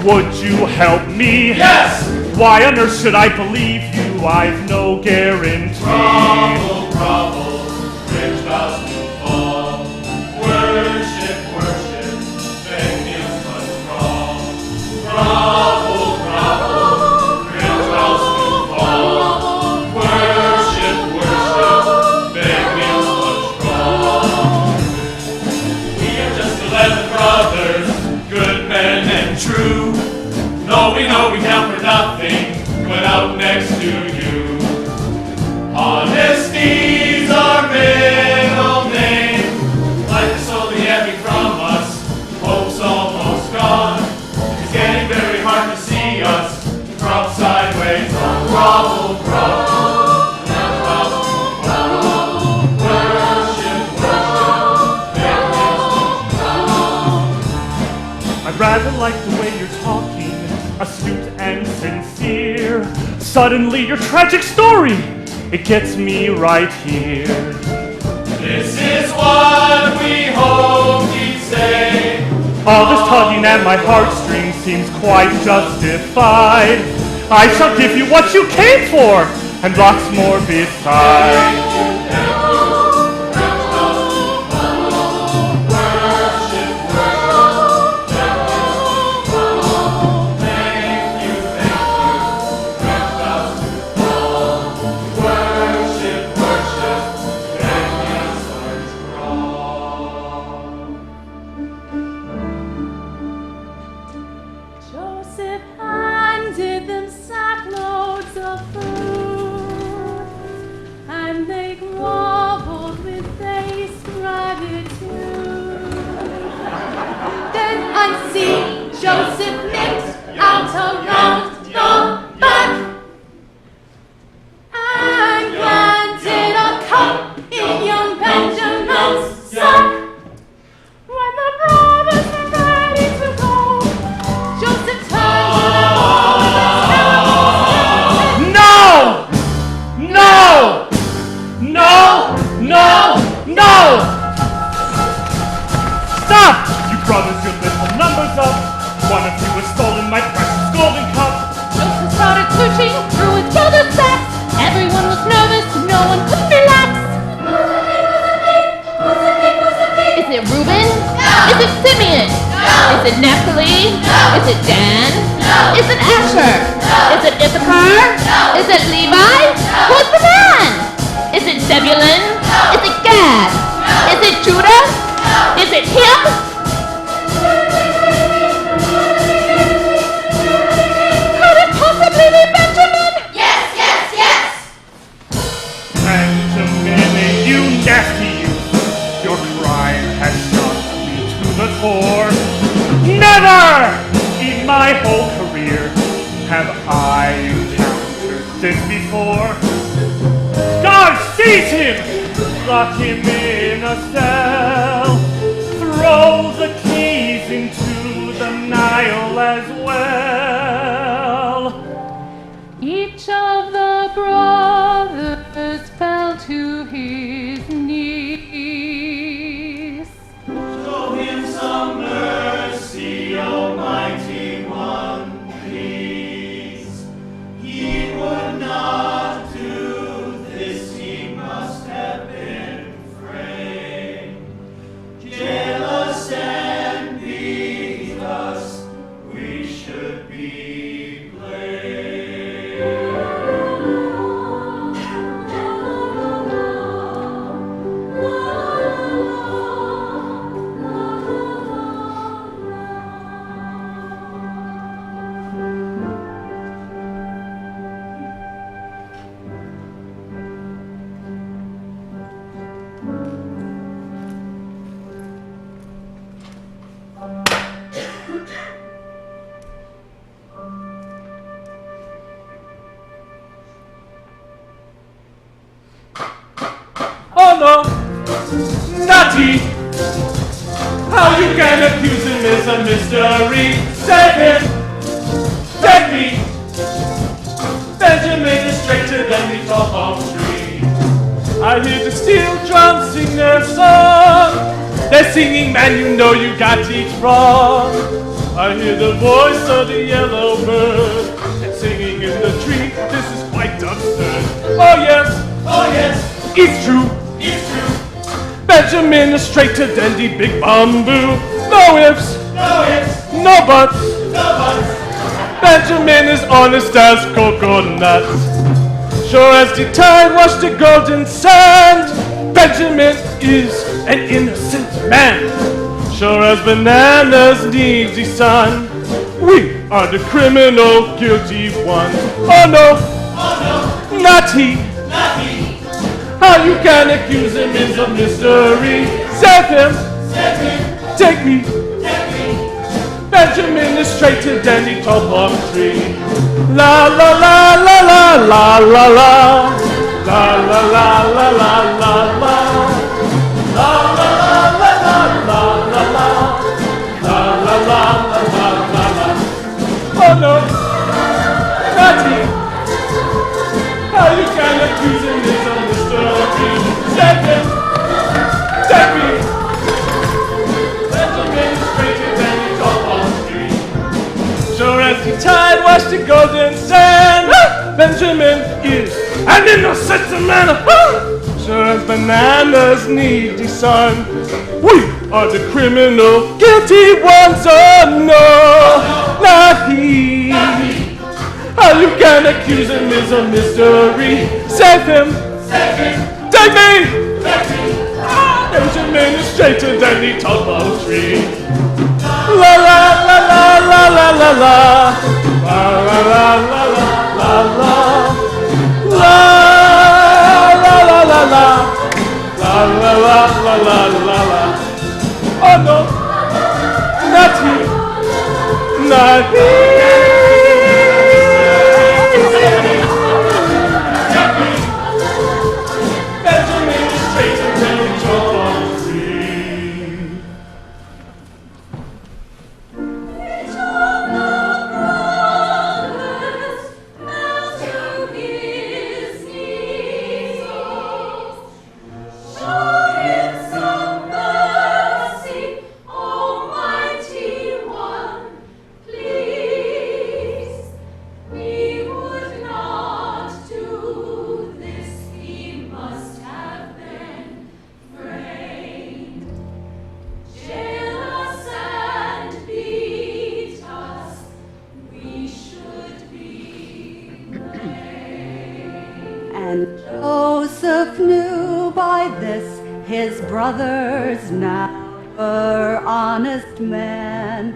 Would you help me? Yes! Why on earth should I believe you? I've no guarantee. Grovel, grovel, rich vows to fall. Worship, worship, beg meals must crawl. Grovel, grovel, rich vows to fall. Worship, worship, beg meals must crawl. We are just 11 brothers, good men and true. No, we know we count for nothing when out next to you. Honesty's our middle name. Life is slowly ebbing from us. Hope's almost gone. It's getting very hard to see us. Drop sideways. Grovel, grovel. Grovel, grovel. Worship, worship. I'd rather like the way you're talking, astute and sincere. Suddenly your tragic story, it gets me right here. This is what we hope you'd say. All this tugging at my heartstrings seems quite justified. I shall give you what you came for, and lots more besides. Joseph handed them sackloads of food, and they groveled with base gratitude. Then unseen, Joseph nipped out around the back and planted a cup in young Benjamin's sack. When the brothers were ready to go, Joseph turned to them all with a terrible No! No! No! No! No! Stop! You brothers, your little numbers up. One of you has stolen my precious golden cup. Joseph started searching through his brother's sacks. Everyone was nervous, no one could relax. Is it Reuben? No. Is it Simeon? No. Is it Naphtali? No. Is it Dan? No. Is it Asher? No. Is it Issachar? No. Is it Levi? No. Who's the man? Is it Zebulun? No. Is it Gad? No. Is it Judah? No. Is it him? Could it possibly be Benjamin? Yes, yes, yes! Benjamin, you nasty youth, your crime has shocked me to the core. Never in my whole career have I encountered this before. Guards, seize him! Lock him in a cell. Throw the keys into the Nile as well. Each of the brothers fell to his knees. Show him some mercy, Almighty One, please. He would not do this, he must have been framed. Jealous and beat us, we should be Oh no, not he. How you can accuse him is a mystery. Save him, take me. Benjamin is straighter than the tall palm tree. I hear the steel drums sing their song. They're singing, man, you know you got each wrong. I hear the voice of the yellow bird and singing in the tree. This is quite absurd. Oh yes, it's true. It's true. Benjamin is straighter than the big bamboo. No ifs, no buts. Benjamin is honest as coconut. Sure as the tide washed the golden sand. Benjamin is an innocent man. Sure as bananas need the sun. We are the criminal guilty ones. Oh no, not he. How you can accuse him is a mystery. Save him, take me. Benjamin is straighter than the tall palm tree. La la la la la la la la. La la la la la la la. La la la la la la la la. La la la la la la la. Oh no, not he. How you can accuse him is a mystery. Save him, take me. Benjamin is straighter than the tall palm tree. Sure as the tide washed the golden sand. Benjamin is an innocent man. Sure as bananas need the sun. We are the criminal, guilty ones. Oh no, not he. How you can accuse him is a mystery. Save him. Take me. Benjamin is straighter than the topmost tree. La la la la la la la la. La la la la la la la. La la la la la. La la la la la la la. Oh no, not he. Not he. Benjamin is straighter than the topmost tree. And Joseph knew by this his brothers now were honest men.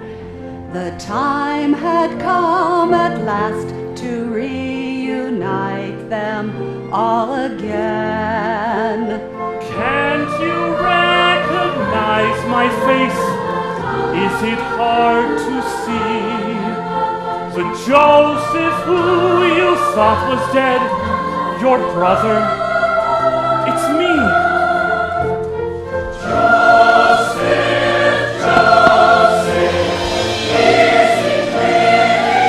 The time had come at last to reunite them all again. Can't you recognize my face? Is it hard to see? The Joseph who you thought was dead, your brother, it's me. Joseph, Joseph, is it really?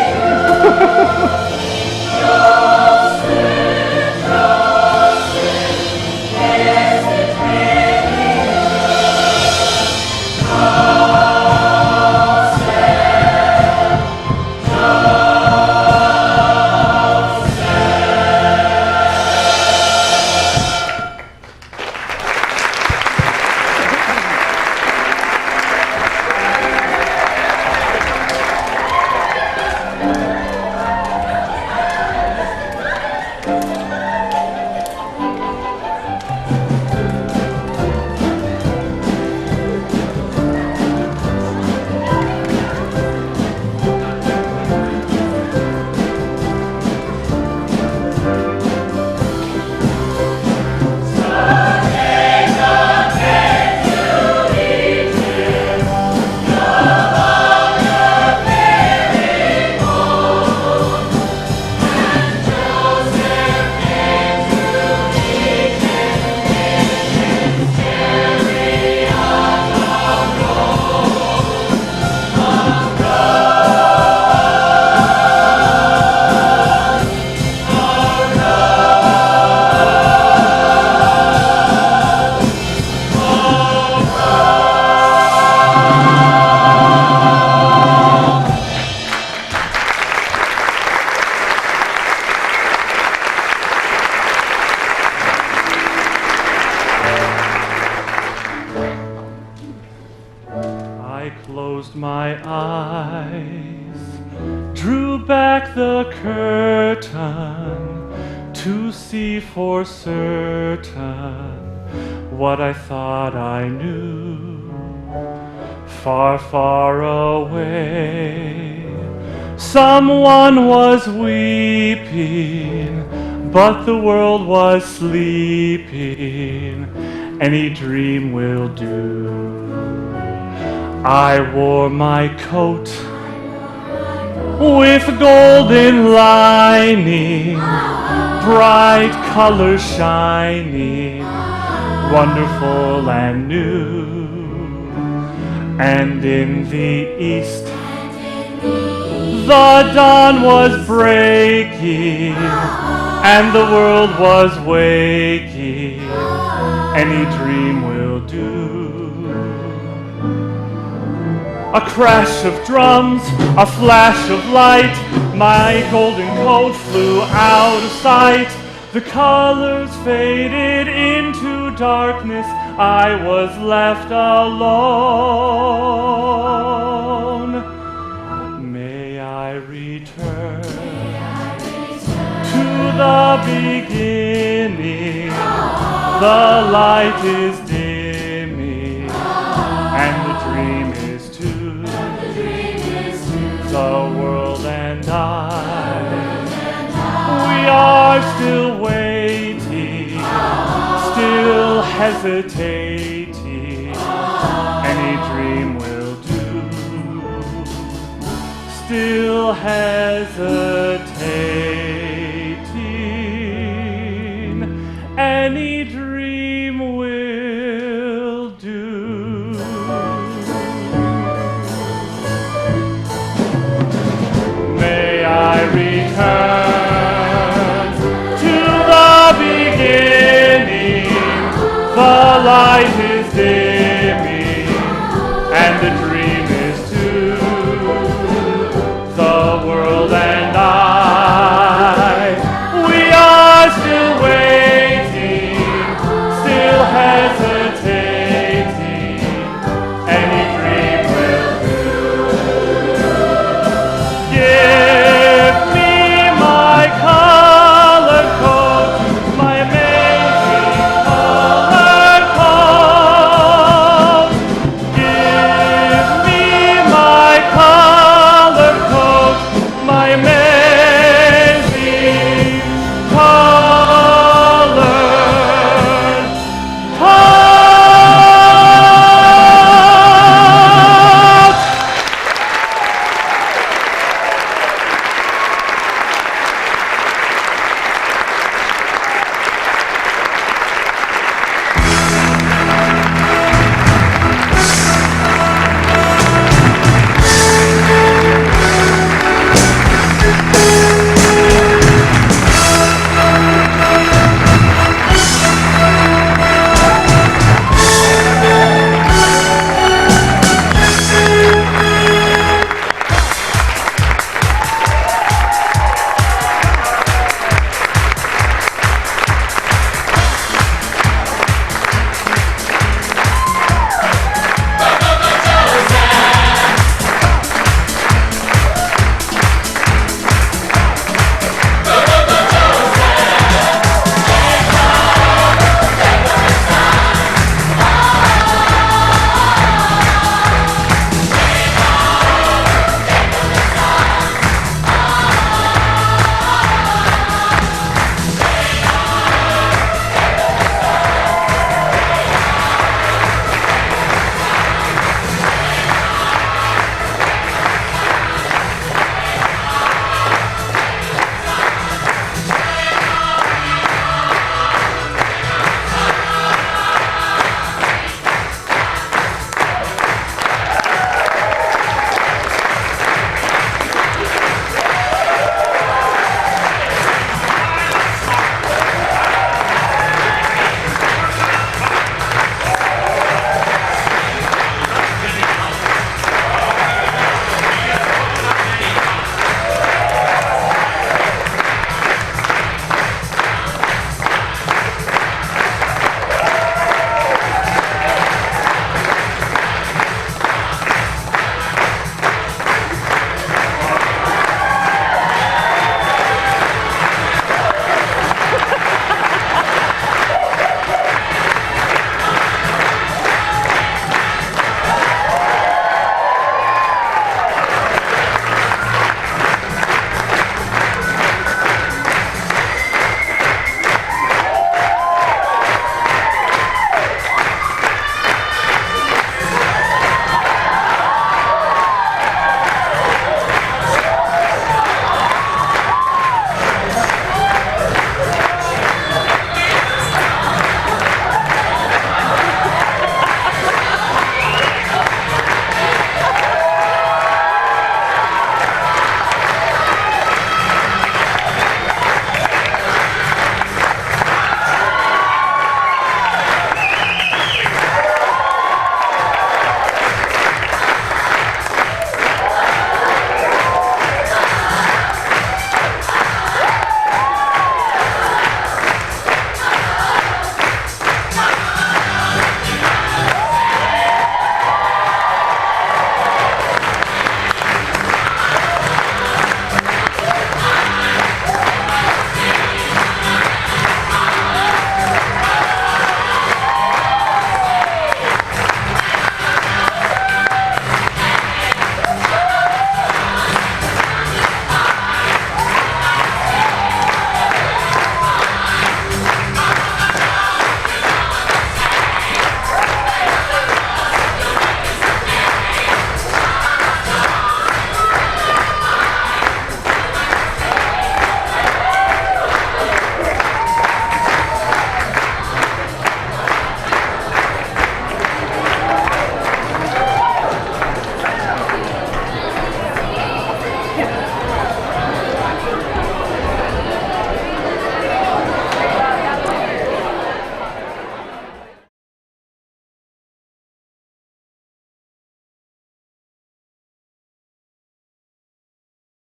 Joseph, Joseph, is it really? Closed my eyes, drew back the curtain to see for certain what I thought I knew. Far, far away, someone was weeping, but the world was sleeping. Any dream will do. I wore my coat with golden lining, bright colors shining, wonderful and new. And in the east, the dawn was breaking, and the world was waking. Any dream will do. A crash of drums, a flash of light, my golden coat flew out of sight. The colors faded into darkness, I was left alone. May I return to the beginning? The light is dimming, and the dream is too. The world and I, we are still waiting, still hesitating. Any dream will do. Still hesitating.